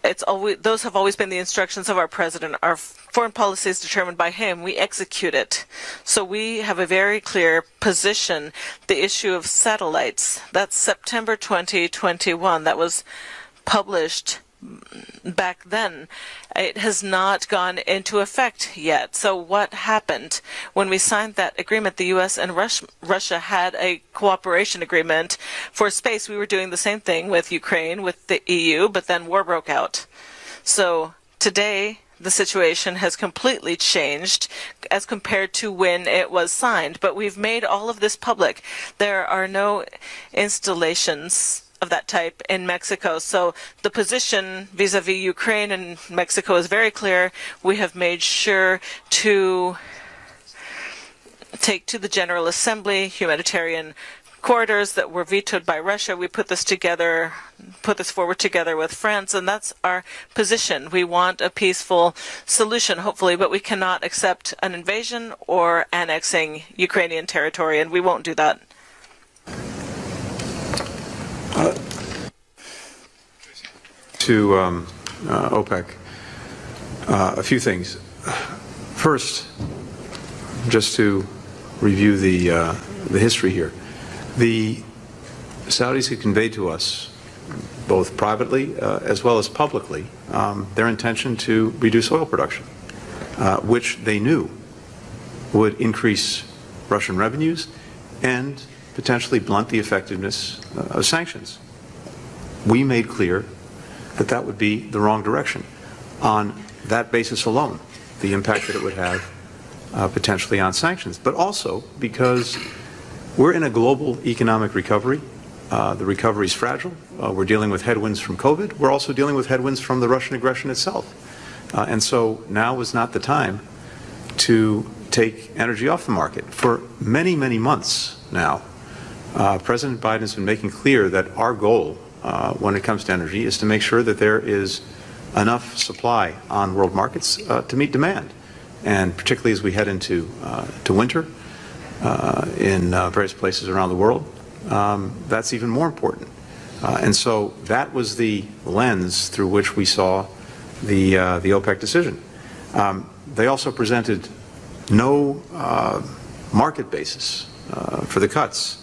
Those have always been the instructions of our president. Our foreign policy is determined by him. We execute it. So we have a very clear position. The issue of satellites, that's September 2021. That was published back then. It has not gone into effect yet. So what happened? When we signed that agreement, the U.S. and Russia had a cooperation agreement for space. We were doing the same thing with Ukraine, with the EU, but then war broke out. So today, the situation has completely changed as compared to when it was signed. But we've made all of this public. There are no installations of that type in Mexico. So the position vis-a-vis Ukraine and Mexico is very clear. We have made sure to take to the General Assembly humanitarian corridors that were vetoed by Russia. We put this forward together with France, and that's our position. We want a peaceful solution, hopefully, but we cannot accept an invasion or annexing Ukrainian territory, and we won't do that. To OPEC, a few things. First, just to review the history here, the Saudis had conveyed to us, both privately as well as publicly, their intention to reduce oil production, which they knew would increase Russian revenues and potentially blunt the effectiveness of sanctions. We made clear that that would be the wrong direction. On that basis alone, the impact that it would have potentially on sanctions, but also because we're in a global economic recovery. The recovery is fragile. We're dealing with headwinds from COVID. We're also dealing with headwinds from the Russian aggression itself. And so now is not the time to take energy off the market. For many, many months now, President Biden has been making clear that our goal when it comes to energy is to make sure that there is enough supply on world markets to meet demand. And particularly as we head into to winter in various places around the world, that's even more important. And so that was the lens through which we saw the OPEC decision. They also presented no market basis for the cuts.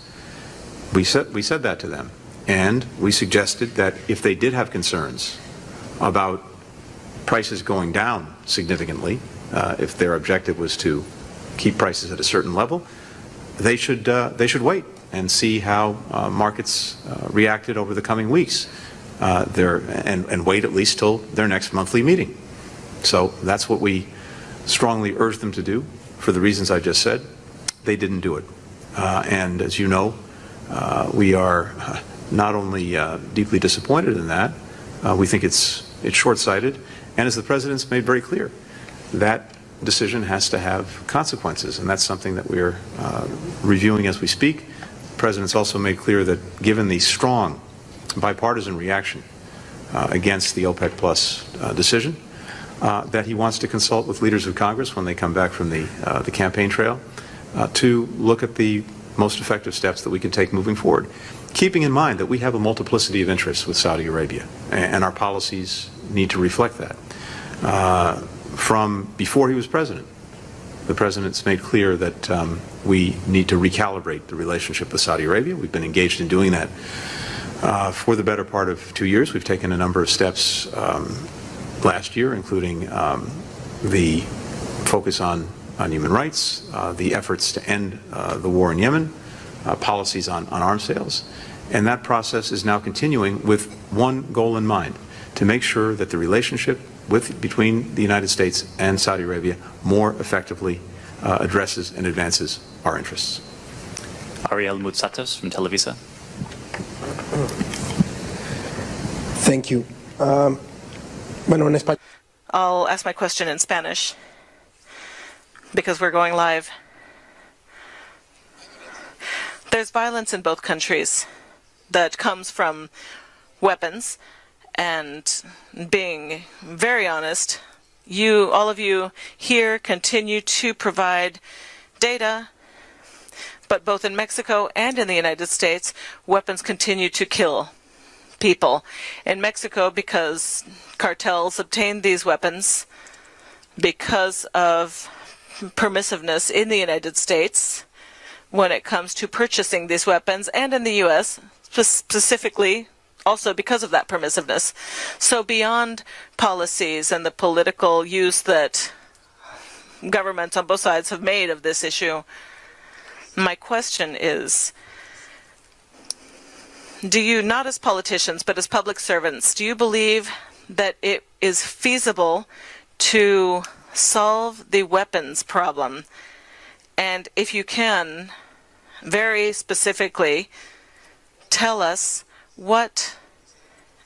We said that to them, and we suggested that if they did have concerns about prices going down significantly, if their objective was to keep prices at a certain level, they should wait and see how markets reacted over the coming weeks, and wait at least till their next monthly meeting. So that's what we strongly urged them to do for the reasons I just said. They didn't do it, and as you know, we are not only deeply disappointed in that, we think it's short-sighted, and as the President's made very clear, that decision has to have consequences, and that's something that we're reviewing as we speak. The President's also made clear that given the strong bipartisan reaction against the OPEC Plus decision, that he wants to consult with leaders of Congress when they come back from the campaign trail to look at the most effective steps that we can take moving forward, keeping in mind that we have a multiplicity of interests with Saudi Arabia, and our policies need to reflect that. From before he was president, the President's made clear that we need to recalibrate the relationship with Saudi Arabia. We've been engaged in doing that for the better part of 2 years. We've taken a number of steps last year, including the focus on human rights, the efforts to end the war in Yemen, policies on arms sales. And that process is now continuing with one goal in mind, to make sure that the relationship between the United States and Saudi Arabia more effectively addresses and advances our interests. Ariel Mutsatos from Televisa. Thank you. Bueno, en español. I'll ask my question in Spanish because we're going live. There's violence in both countries that comes from weapons, and being very honest, all of you here continue to provide data, but both in Mexico and in the United States, weapons continue to kill people. In Mexico, because cartels obtain these weapons because of permissiveness in the United States when it comes to purchasing these weapons, and in the U.S. specifically also because of that permissiveness. So beyond policies and the political use that governments on both sides have made of this issue, my question is, do you, not as politicians, but as public servants, do you believe that it is feasible to solve the weapons problem? And if you can, very specifically, tell us what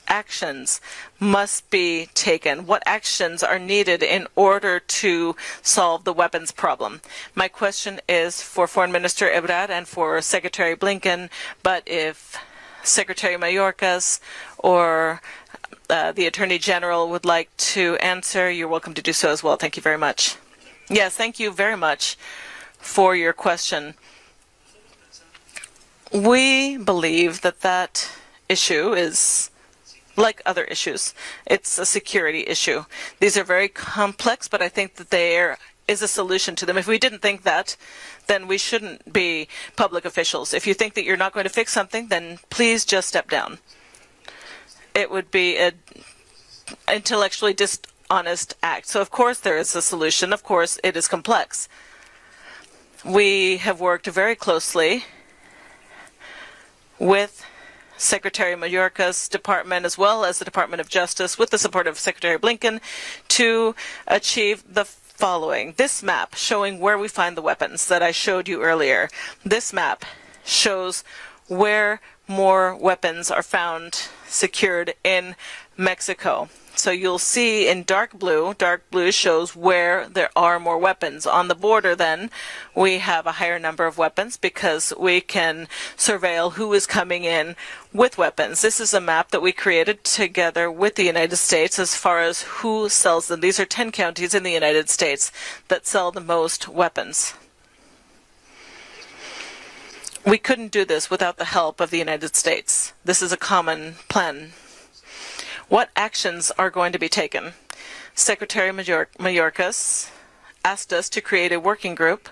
actions must be taken, what actions are needed in order to solve the weapons problem. My question is for Foreign Minister Ebrard and for Secretary Blinken, but if Secretary Mayorkas or the Attorney General would like to answer, you're welcome to do so as well. Thank you very much. Yes, thank you very much for your question. We believe that that issue is like other issues. It's a security issue. These are very complex, but I think that there is a solution to them. If we didn't think that, then we shouldn't be public officials. If you think that you're not going to fix something, then please just step down. It would be an intellectually dishonest act. So of course there is a solution. Of course it is complex. We have worked very closely with Secretary Mayorkas' department as well as the Department of Justice with the support of Secretary Blinken to achieve the following. This map showing where we find the weapons that I showed you earlier. This map shows where more weapons are found secured in Mexico. So you'll see in dark blue shows where there are more weapons. On the border then, we have a higher number of weapons because we can surveil who is coming in with weapons. This is a map that we created together with the United States as far as who sells them. These are 10 counties in the United States that sell the most weapons. We couldn't do this without the help of the United States. This is a common plan. What actions are going to be taken? Secretary Mayorkas asked us to create a working group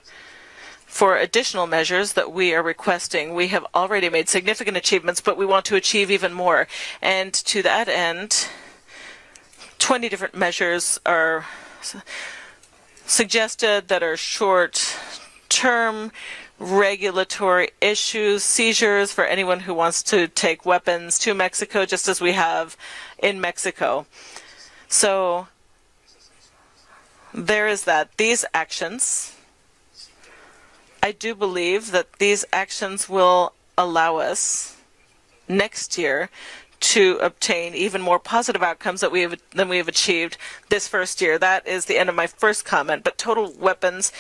for additional measures that we are requesting. We have already made significant achievements, but we want to achieve even more. And to that end, 20 different measures are suggested that are short-term regulatory issues, seizures for anyone who wants to take weapons to Mexico, just as we have in Mexico. So there is that. These actions, I do believe that these actions will allow us next year to obtain even more positive outcomes than we have achieved this first year. That is the end of my first comment. But total weapons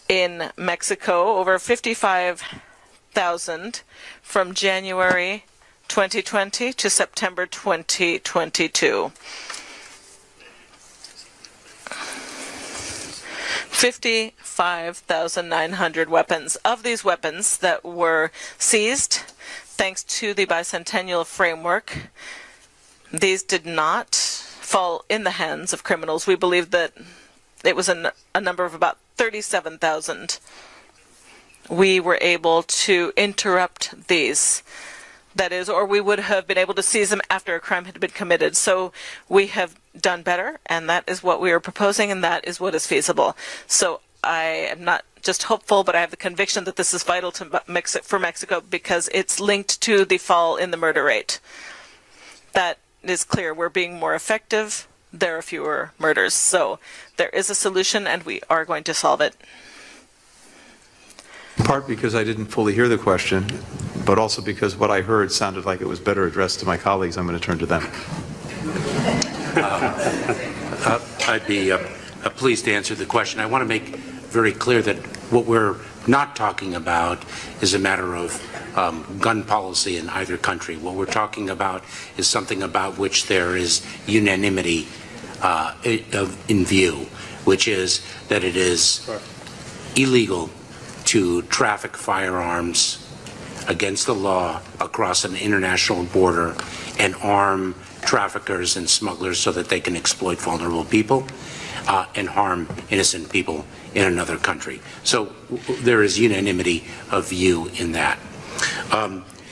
in Mexico, over 55,000 from January 2020 to September 2022. 55,900 weapons. Of these weapons that were seized, thanks to the bicentennial framework, these did not fall in the hands of criminals. We believe that it was a number of about 37,000. We were able to interrupt these. That is, or we would have been able to seize them after a crime had been committed. So we have done better, and that is what we are proposing, and that is what is feasible. So I am not just hopeful, but I have the conviction that this is vital to for Mexico because it's linked to the fall in the murder rate. That is clear. We're being more effective. There are fewer murders. So there is a solution, and we are going to solve it. In part because I didn't fully hear the question. but also because what I heard sounded like it was better addressed to my colleagues, I'm going to turn to them. I'd be pleased to answer the question. I want to make very clear that what we're not talking about is a matter of gun policy in either country. What we're talking about is something about which there is unanimity in view, which is that it is illegal to traffic firearms against the law across an international border and arm traffickers and smugglers so that they can exploit vulnerable people and harm innocent people in another country. So there is unanimity of view in that.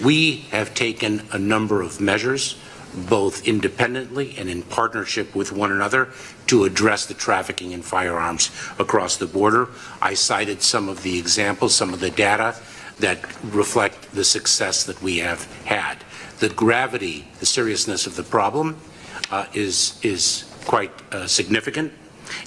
We have taken a number of measures, both independently and in partnership with one another, to address the trafficking in firearms across the border. I cited some of the examples, some of the data that reflect the success that we have had. The gravity, the seriousness of the problem is quite significant.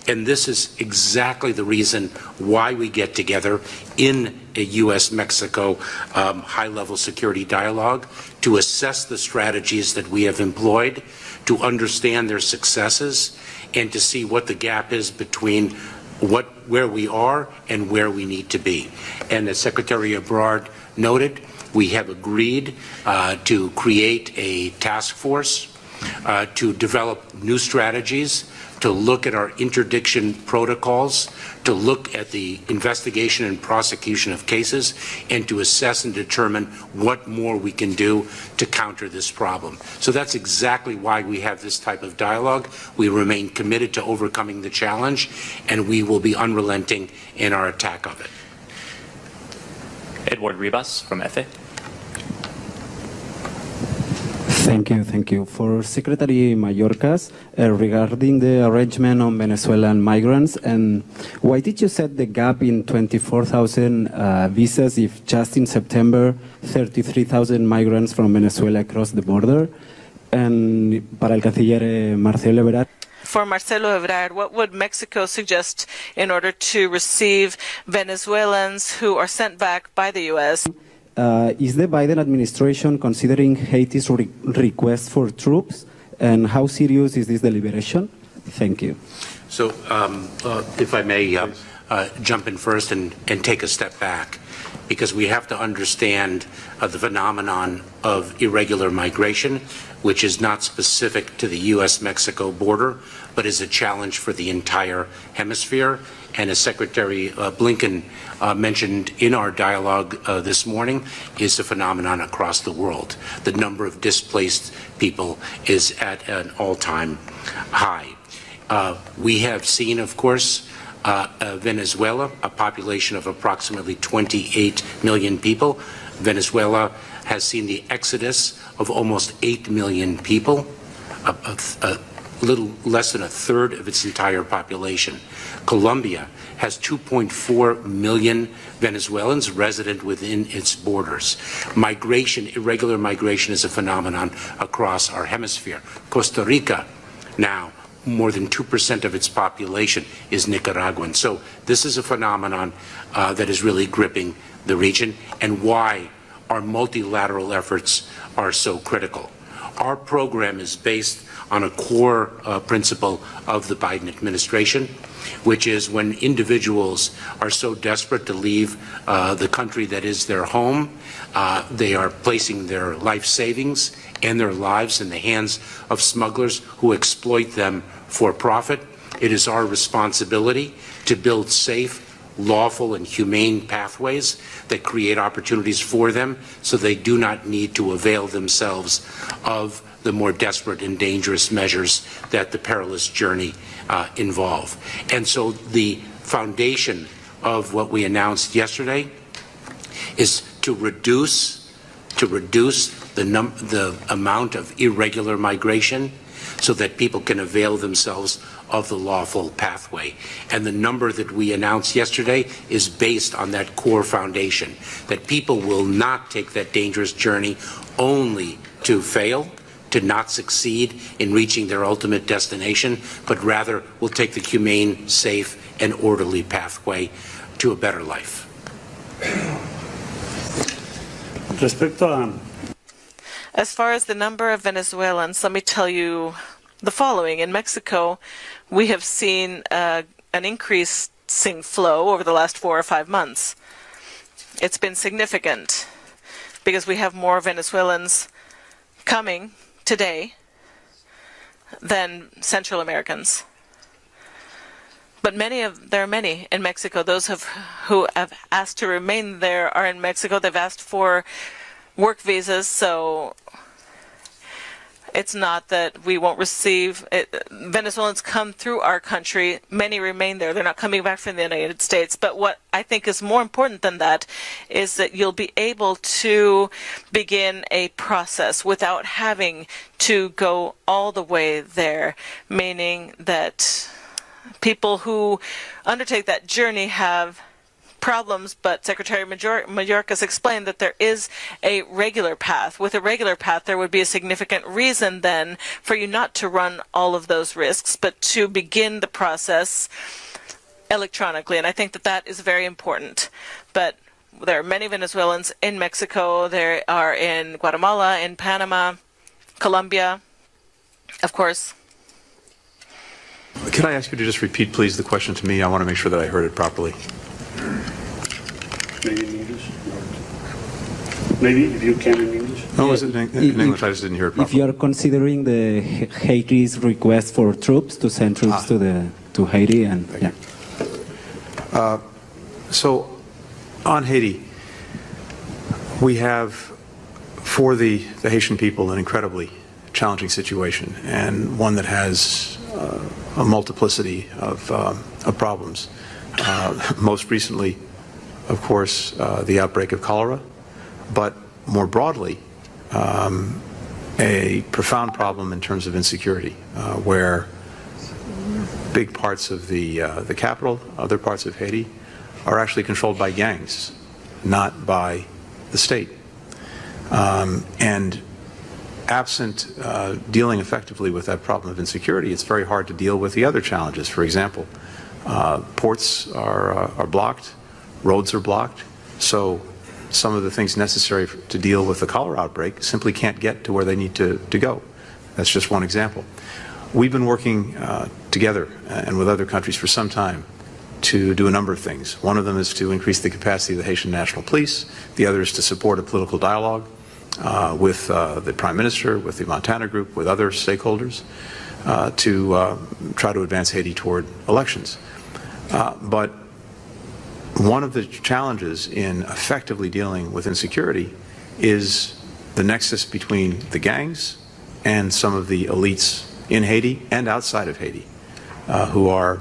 And this is exactly the reason why we get together in a U.S.-Mexico high-level security dialogue to assess the strategies that we have employed, to understand their successes, and to see what the gap is between where we are and where we need to be. And as Secretary Ebrard noted, we have agreed to create a task force to develop new strategies, to look at our interdiction protocols, to look at the investigation and prosecution of cases, and to assess and determine what more we can do to counter this problem. So that's exactly why we have this type of dialogue. We remain committed to overcoming the challenge, and we will be unrelenting in our attack of it. Edward Ribas from EFE. Thank you. For Secretary Mayorkas, regarding the arrangement on Venezuelan migrants, and why did you set the gap in 24,000 visas if just in September 33,000 migrants from Venezuela crossed the border? And para el canciller Marcelo Ebrard. For Marcelo Ebrard, what would Mexico suggest in order to receive Venezuelans who are sent back by the U.S.? Is the Biden administration considering Haiti's request for troops, and how serious is this deliberation? Thank you. So if I may jump in first and take a step back, because we have to understand the phenomenon of irregular migration, which is not specific to the U.S.-Mexico border, but is a challenge for the entire hemisphere. And as Secretary Blinken mentioned in our dialogue this morning, is a phenomenon across the world. The number of displaced people is at an all-time high. We have seen, of course, Venezuela, a population of approximately 28 million people. Venezuela has seen the exodus of almost 8 million people, a little less than a third of its entire population. Colombia has 2.4 million Venezuelans resident within its borders. Migration, irregular migration, is a phenomenon across our hemisphere. Costa Rica, now, more than 2% of its population is Nicaraguan. So this is a phenomenon that is really gripping the region, and why our multilateral efforts are so critical. Our program is based on a core principle of the Biden administration, which is when individuals are so desperate to leave the country that is their home, they are placing their life savings and their lives in the hands of smugglers who exploit them for profit. It is our responsibility to build safe, lawful, and humane pathways that create opportunities for them so they do not need to avail themselves of the more desperate and dangerous measures that the perilous journey involve. And so the foundation of what we announced yesterday is to reduce the amount of irregular migration so that people can avail themselves of the lawful pathway. And the number that we announced yesterday is based on that core foundation, that people will not take that dangerous journey only to fail, to not succeed in reaching their ultimate destination, but rather will take the humane, safe, and orderly pathway to a better life. Respecto a... As far as the number of Venezuelans, let me tell you the following. In Mexico, we have seen an increasing flow over the last 4 or 5 months. It's been significant because we have more Venezuelans coming today than Central Americans. But there are many in Mexico. Those who have asked to remain there are in Mexico. They've asked for work visas, so it's not that we won't receive it. Venezuelans come through our country. Many remain there. They're not coming back from the United States. But what I think is more important than that is that you'll be able to begin a process without having to go all the way there, meaning that people who undertake that journey have problems, but Secretary Mayorkas explained that there is a regular path. With a regular path, there would be a significant reason then for you not to run all of those risks, but to begin the process electronically. And I think that that is very important. But there are many Venezuelans in Mexico. There are in Guatemala, in Panama, Colombia, of course. Can I ask you to just repeat, please, the question to me? I want to make sure that I heard it properly. Maybe in English? Maybe if you can in English? No, was it in English? I just didn't hear it properly. If you are considering the Haiti's request for troops to send troops to Haiti, and so on Haiti, we have for the Haitian people an incredibly challenging situation, and one that has a multiplicity of problems. Most recently, of course, the outbreak of cholera, but more broadly, a profound problem in terms of insecurity, where big parts of the capital, other parts of Haiti, are actually controlled by gangs, not by the state. And absent dealing effectively with that problem of insecurity, it's very hard to deal with the other challenges. For example, ports are blocked, roads are blocked, so some of the things necessary to deal with the cholera outbreak simply can't get to where they need to go. That's just one example. We've been working together and with other countries for some time to do a number of things. One of them is to increase the capacity of the Haitian National Police. The other is to support a political dialogue with the Prime Minister, with the Montana Group, with other stakeholders to try to advance Haiti toward elections. But one of the challenges in effectively dealing with insecurity is the nexus between the gangs and some of the elites in Haiti and outside of Haiti who are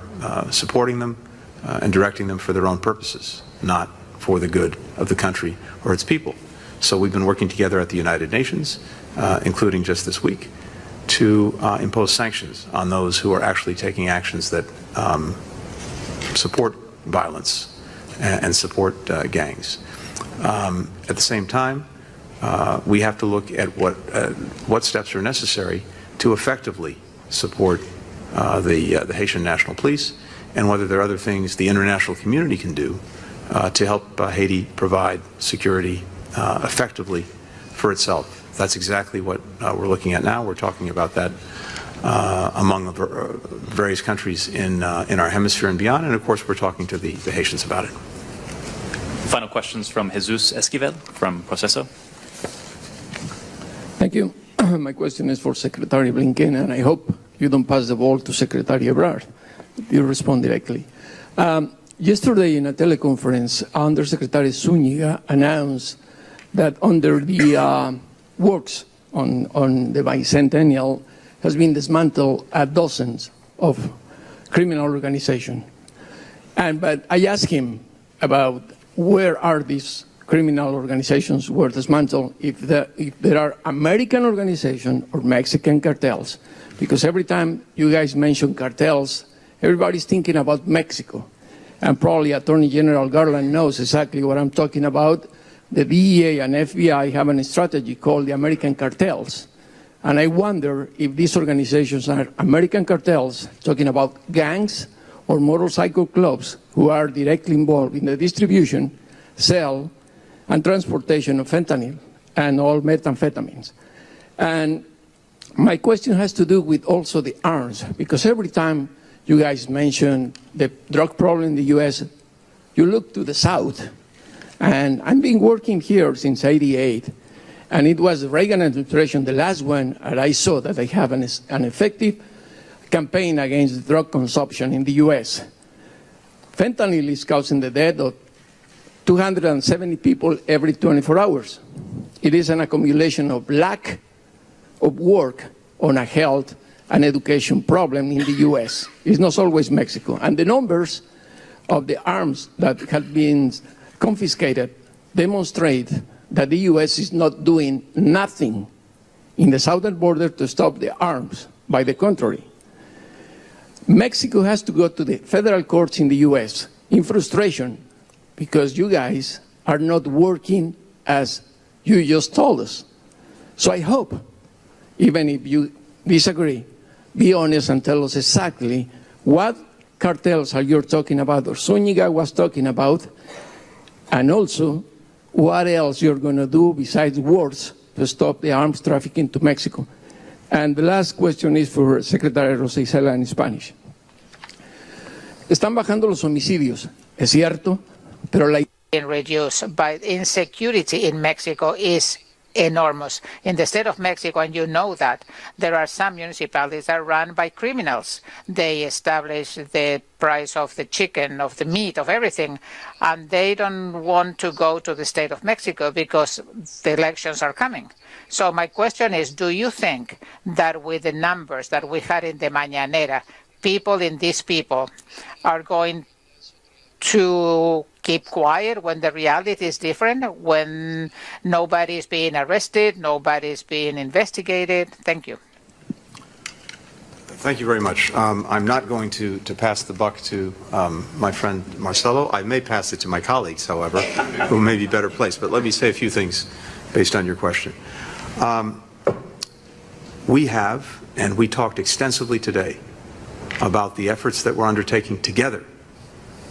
supporting them and directing them for their own purposes, not for the good of the country or its people. So we've been working together at the United Nations, including just this week, to impose sanctions on those who are actually taking actions that support violence and support gangs. At the same time, we have to look at what steps are necessary to effectively support the Haitian National Police, and whether there are other things the international community can do to help Haiti provide security effectively for itself. That's exactly what we're looking at now. We're talking about that among various countries in our hemisphere and beyond, and of course we're talking to the Haitians about it. Final questions from Jesus Esquivel from Proceso. Thank you. My question is for Secretary Blinken, and I hope you don't pass the ball to Secretary Ebrard. You respond directly. Yesterday in a teleconference, Undersecretary Zúñiga announced that under the works on the bicentennial has been dismantled dozens of criminal organizations. But I asked him about where are these criminal organizations were dismantled, if there are American organizations or Mexican cartels, because every time you guys mention cartels, everybody's thinking about Mexico. And probably Attorney General Garland knows exactly what I'm talking about. The DEA and FBI have a strategy called the American cartels. And I wonder if these organizations are American cartels, talking about gangs or motorcycle clubs who are directly involved in the distribution, sale, and transportation of fentanyl and all methamphetamines. And my question has to do with also the arms, because every time you guys mention the drug problem in the U.S., you look to the South. And I've been working here since '88, and it was the Reagan administration, the last one, and I saw that they have an effective campaign against drug consumption in the U.S. Fentanyl is causing the death of 270 people every 24 hours. It is an accumulation of lack of work on a health and education problem in the U.S. It's not always Mexico. And the numbers of the arms that have been confiscated demonstrate that the U.S. is not doing nothing in the southern border to stop the arms. By the contrary, Mexico has to go to the federal courts in the U.S. in frustration because you guys are not working as you just told us. So I hope, even if you disagree, be honest and tell us exactly what cartels are you talking about, or Zúñiga was talking about, and also what else you're going to do besides words to stop the arms trafficking to Mexico. And the last question is for Secretary Rosa Isela in Spanish. Están bajando los homicidios, es cierto, pero la reduced, but insecurity in Mexico is enormous. In the state of Mexico, and you know that, there are some municipalities that are run by criminals. They establish the price of the chicken, of the meat, of everything, and they don't want to go to the state of Mexico because the elections are coming. So my question is, do you think that with the numbers that we had in the Mañanera, people in these people are going to keep quiet when the reality is different, when nobody is being arrested, nobody is being investigated? Thank you. Thank you very much. I'm not going to pass the buck to my friend Marcelo. I may pass it to my colleagues, however, who may be better placed. But let me say a few things based on your question. We have, and we talked extensively today about the efforts that we're undertaking together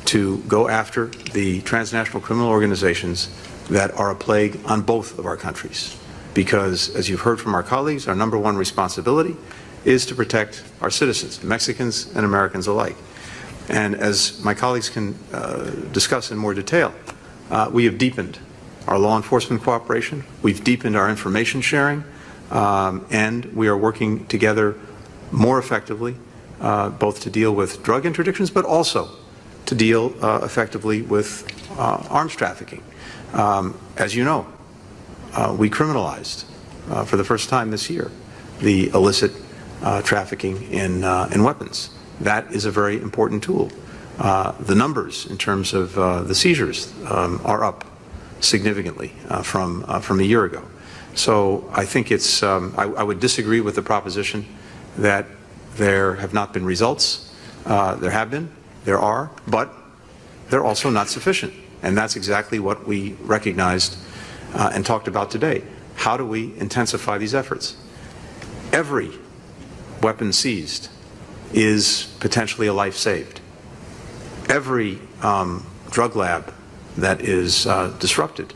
to go after the transnational criminal organizations that are a plague on both of our countries. Because, as you've heard from our colleagues, our number one responsibility is to protect our citizens, Mexicans and Americans alike. And as my colleagues can discuss in more detail, we have deepened our law enforcement cooperation, we've deepened our information sharing, and we are working together more effectively, both to deal with drug interdictions, but also to deal effectively with arms trafficking. As you know, we criminalized for the first time this year the illicit trafficking in weapons. That is a very important tool. The numbers in terms of the seizures are up significantly from a year ago. So I think it's, I would disagree with the proposition that there have not been results. There have been. There are, but they're also not sufficient. And that's exactly what we recognized and talked about today. How do we intensify these efforts? Every weapon seized is potentially a life saved. Every drug lab that is disrupted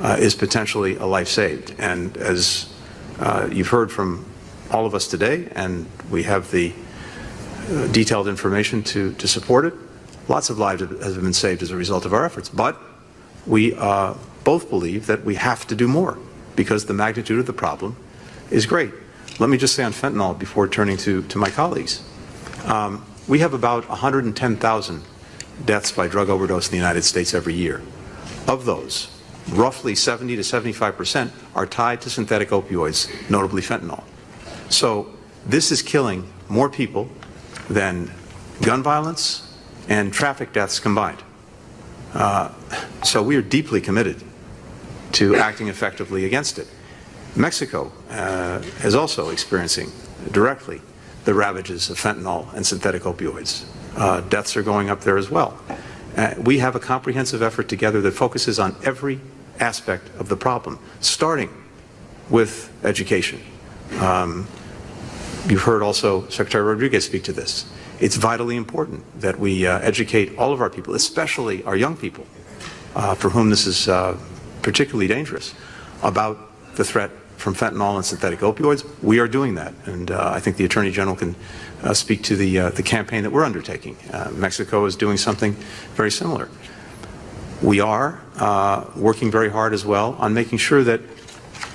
is potentially a life saved. And as you've heard from all of us today, and we have the detailed information to support it, lots of lives have been saved as a result of our efforts. But we both believe that we have to do more because the magnitude of the problem is great. Let me just say on fentanyl before turning to my colleagues. We have about 110,000 deaths by drug overdose in the United States every year. Of those, roughly 70 to 75% are tied to synthetic opioids, notably fentanyl. So this is killing more people than gun violence and traffic deaths combined. So we are deeply committed to acting effectively against it. Mexico is also experiencing directly the ravages of fentanyl and synthetic opioids. Deaths are going up there as well. We have a comprehensive effort together that focuses on every aspect of the problem, starting with education. You've heard also Secretary Rodriguez speak to this. It's vitally important that we educate all of our people, especially our young people, for whom this is particularly dangerous about the threat from fentanyl and synthetic opioids. We are doing that, and I think the Attorney General can speak to the campaign that we're undertaking. Mexico is doing something very similar. We are working very hard as well on making sure that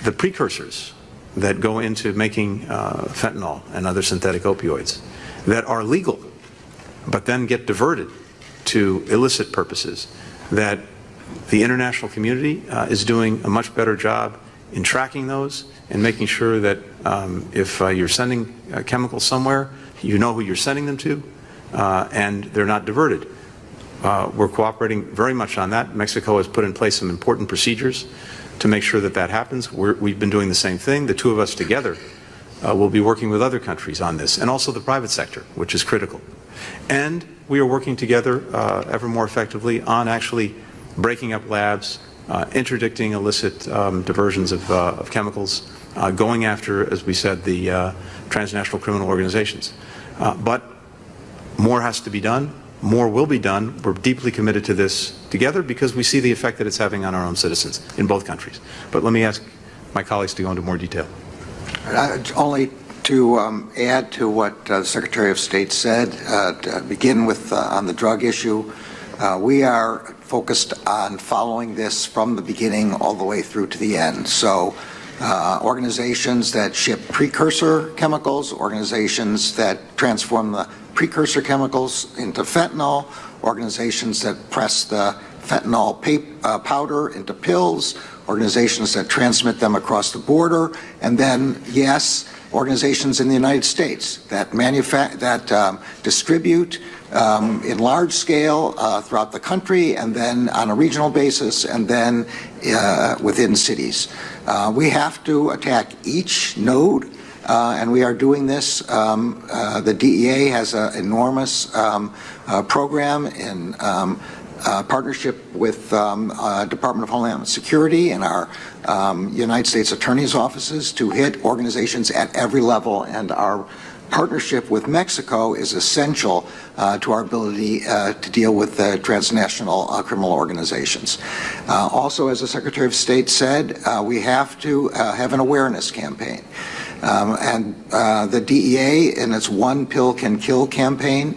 the precursors that go into making fentanyl and other synthetic opioids that are legal but then get diverted to illicit purposes, that the international community is doing a much better job in tracking those and making sure that if you're sending chemicals somewhere, you know who you're sending them to, and they're not diverted. We're cooperating very much on that. Mexico has put in place some important procedures to make sure that that happens. We've been doing the same thing. The two of us together will be working with other countries on this, and also the private sector, which is critical. And we are working together ever more effectively on actually breaking up labs, interdicting illicit diversions of chemicals, going after, as we said, the transnational criminal organizations. But more has to be done. More will be done. We're deeply committed to this together because we see the effect that it's having on our own citizens in both countries. But let me ask my colleagues to go into more detail. Only to add to what the Secretary of State said, to begin with on the drug issue, we are focused on following this from the beginning all the way through to the end. So organizations that ship precursor chemicals, organizations that transform the precursor chemicals into fentanyl, organizations that press the fentanyl powder into pills, organizations that transmit them across the border, and then, yes, organizations in the United States that distribute in large scale throughout the country, and then on a regional basis, and then within cities. We have to attack each node, and we are doing this. The DEA has an enormous program in partnership with Department of Homeland Security and our United States Attorney's offices to hit organizations at every level, and our partnership with Mexico is essential to our ability to deal with transnational criminal organizations. Also, as the Secretary of State said, we have to have an awareness campaign. And the DEA, in its One Pill Can Kill campaign,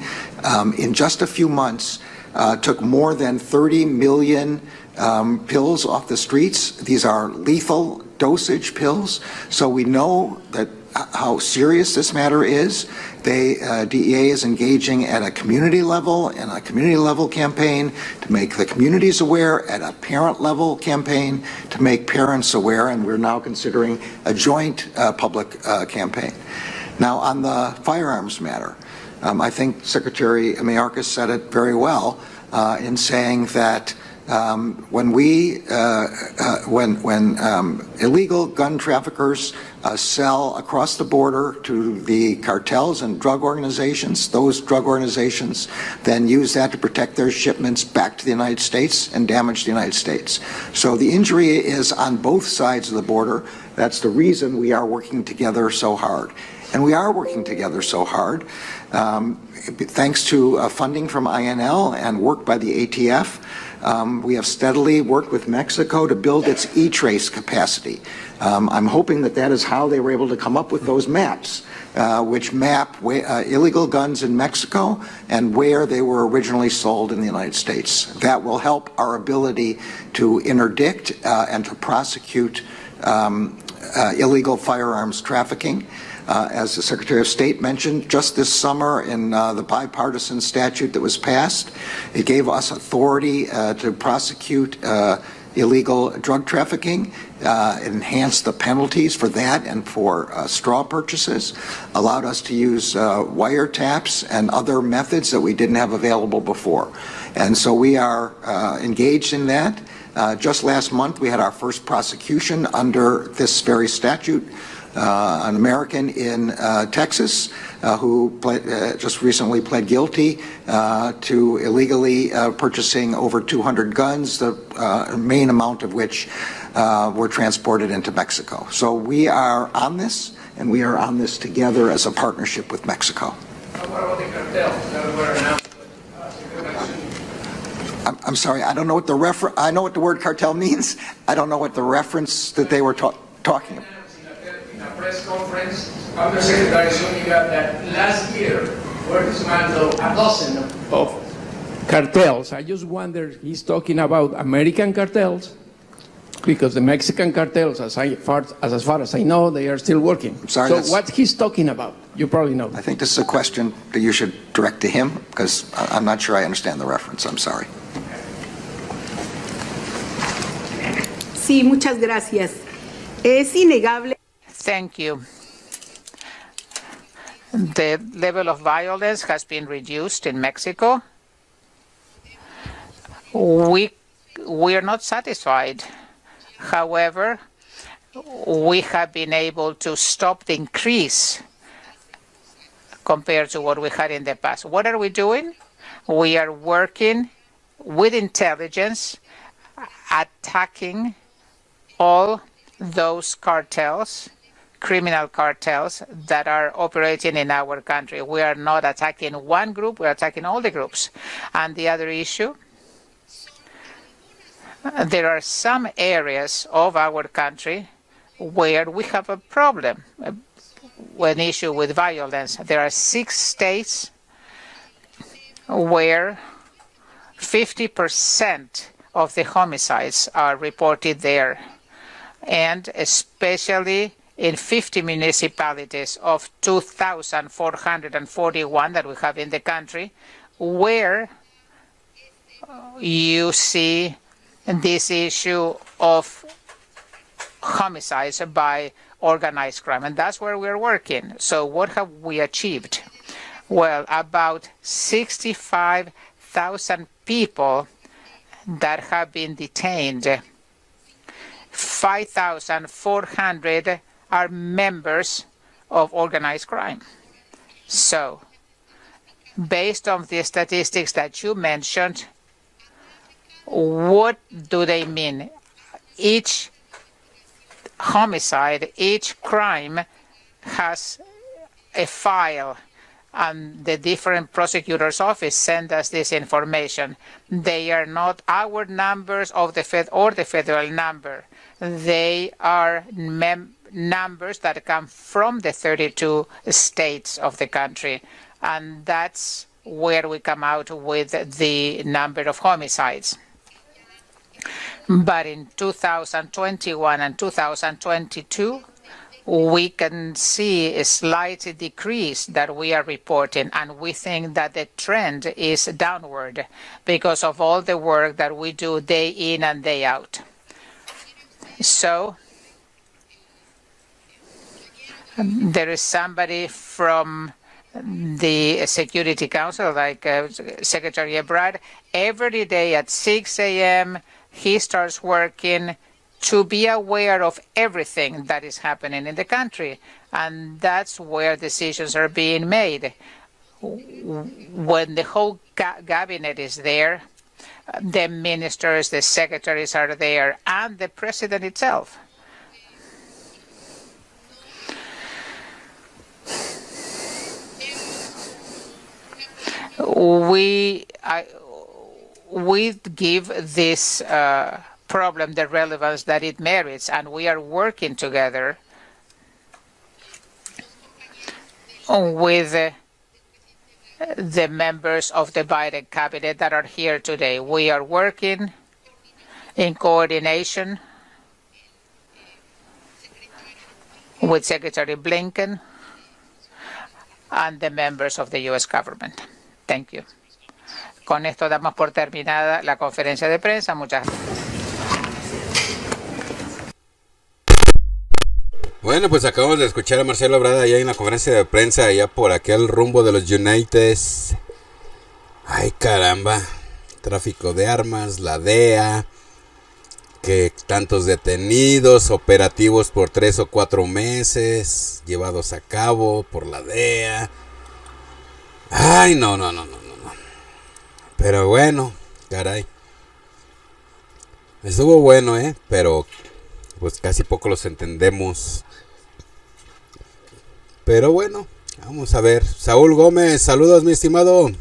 in just a few months, took more than 30 million pills off the streets. These are lethal dosage pills, so we know that how serious this matter is. DEA is engaging at a community level in a community level campaign to make the communities aware, at a parent level campaign to make parents aware, and we're now considering a joint public campaign. Now, on the firearms matter, I think Secretary Mayorkas said it very well in saying that when illegal gun traffickers sell across the border to the cartels and drug organizations, those drug organizations then use that to protect their shipments back to the United States and damage the United States. So the injury is on both sides of the border. That's the reason we are working together so hard. And we are working together so hard thanks to funding from INL and work by the ATF. We have steadily worked with Mexico to build its e-trace capacity. I'm hoping that that is how they were able to come up with those maps, which map illegal guns in Mexico and where they were originally sold in the United States. That will help our ability to interdict and to prosecute illegal firearms trafficking. As the Secretary of State mentioned, just this summer in the bipartisan statute that was passed, it gave us authority to prosecute illegal drug trafficking, enhanced the penalties for that and for straw purchases, allowed us to use wiretaps and other methods that we didn't have available before. And so we are engaged in that. Just last month, we had our first prosecution under this very statute. An American in Texas who just recently pled guilty to illegally purchasing over 200 guns, the main amount of which were transported into Mexico. So we are on this, and we are on this together as a partnership with Mexico. What about the cartels that were announced? I'm sorry, I don't know what I know what the word cartel means. I don't know what the reference that they were talking about. In a press conference, Undersecretary Zúñiga, that last year were dismantled a dozen of cartels. I just wonder, he's talking about American cartels, because the Mexican cartels, as far as I know, they are still working. I'm sorry, so what he's talking about, you probably know. I think this is a question that you should direct to him, because I'm not sure I understand the reference. I'm sorry. Sí, muchas gracias. Es innegable. Thank you. The level of violence has been reduced in Mexico. We are not satisfied. However, we have been able to stop the increase compared to what we had in the past. What are we doing? We are working with intelligence, attacking all those cartels, criminal cartels that are operating in our country. We are not attacking one group, we are attacking all the groups. And the other issue, there are some areas of our country where we have a problem, an issue with violence. There are 6 states where 50% of the homicides are reported there, and especially in 50 municipalities of 2,441 that we have in the country, where you see this issue of homicides by organized crime. And that's where we're working. So what have we achieved? Well, about 65,000 people that have been detained. 5,400 are members of organized crime. So, based on the statistics that you mentioned, what do they mean? Each homicide, each crime has a file, and the different prosecutors' office send us this information. They are not our numbers of the federal number. They are numbers that come from the 32 states of the country, and that's where we come out with the number of homicides. But in 2021 and 2022, we can see a slight decrease that we are reporting, and we think that the trend is downward because of all the work that we do day in and day out. So, there is somebody from the Security Council, like Secretary Ebrard. Every day at 6 a.m., he starts working to be aware of everything that is happening in the country. And that's where decisions are being made. When the whole cabinet is there, the ministers, the secretaries are there, and the president itself. We give this problem the relevance that it merits, and we are working together with the members of the Biden cabinet that are here today. We are working in coordination with Secretary Blinken and the members of the U.S. government. Thank you. Con esto damos por terminada la conferencia de prensa. Muchas gracias. Bueno, pues acabamos de escuchar a Marcelo Ebrard allá en la conferencia de prensa, allá por aquel rumbo de los Unites. Ay, caramba. Tráfico de armas, la DEA, que tantos detenidos, operativos por 3 o 4 meses, llevados a cabo por la DEA. Ay, no. Pero bueno, caray. Estuvo bueno, pero pues casi poco los entendemos. Pero bueno, vamos a ver. Saúl Gómez, saludos mi estimado.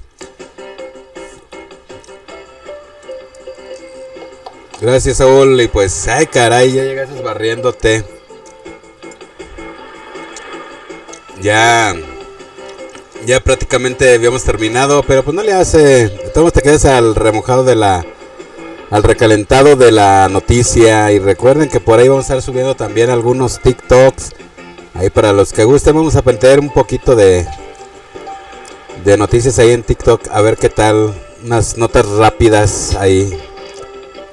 Gracias, Saúl. Y pues, ay caray, ya llegaste barriéndote. Ya prácticamente habíamos terminado, pero pues no le hace. Entonces te quedas al remojado al recalentado de la noticia. Y recuerden que por ahí vamos a estar subiendo también algunos TikToks. Ahí para los que gusten, vamos a meter un poquito de noticias ahí en TikTok. A ver qué tal. Unas notas rápidas ahí.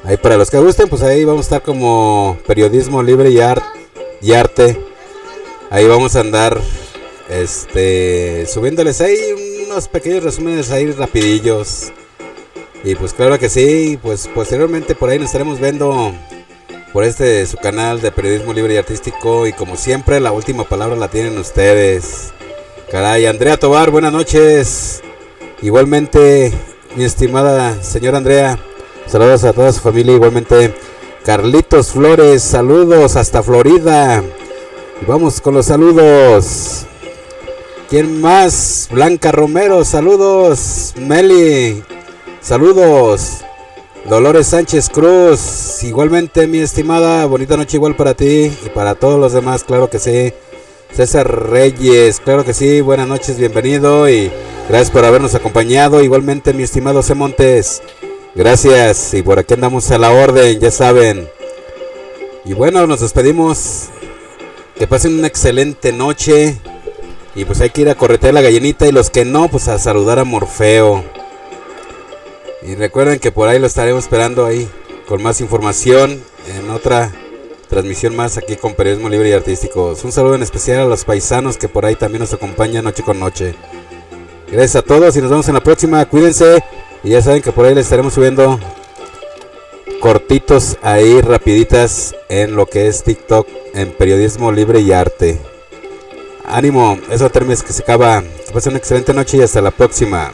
Ahí para los que gusten, pues ahí vamos a estar como periodismo libre y arte. Ahí vamos a andar subiéndoles ahí unos pequeños resúmenes ahí rapidillos. Y pues claro que sí, pues posteriormente por ahí nos estaremos viendo por su canal de periodismo libre y artístico. Y como siempre, la última palabra la tienen ustedes. Caray, Andrea Tobar, buenas noches. Igualmente, mi estimada señora Andrea, saludos a toda su familia. Igualmente, Carlitos Flores, saludos hasta Florida. Y vamos con los saludos. ¿Quién más? Blanca Romero, saludos. Meli, saludos. Dolores Sánchez Cruz, igualmente mi estimada, bonita noche igual para ti y para todos los demás, claro que sí. César Reyes, claro que sí, buenas noches, bienvenido y gracias por habernos acompañado. Igualmente mi estimado C. Montes, gracias y por aquí andamos a la orden, ya saben. Y bueno, nos despedimos, que pasen una excelente noche y pues hay que ir a corretear la gallinita y los que no, pues a saludar a Morfeo. Y recuerden que por ahí lo estaremos esperando ahí con más información en otra transmisión más aquí con Periodismo Libre y Artístico. Un saludo en especial a los paisanos que por ahí también nos acompañan noche con noche. Gracias a todos y nos vemos en la próxima. Cuídense y ya saben que por ahí les estaremos subiendo cortitos ahí rapiditas en lo que es TikTok en Periodismo Libre y Arte. Ánimo, eso termina que se acaba. Que pasen una excelente noche y hasta la próxima.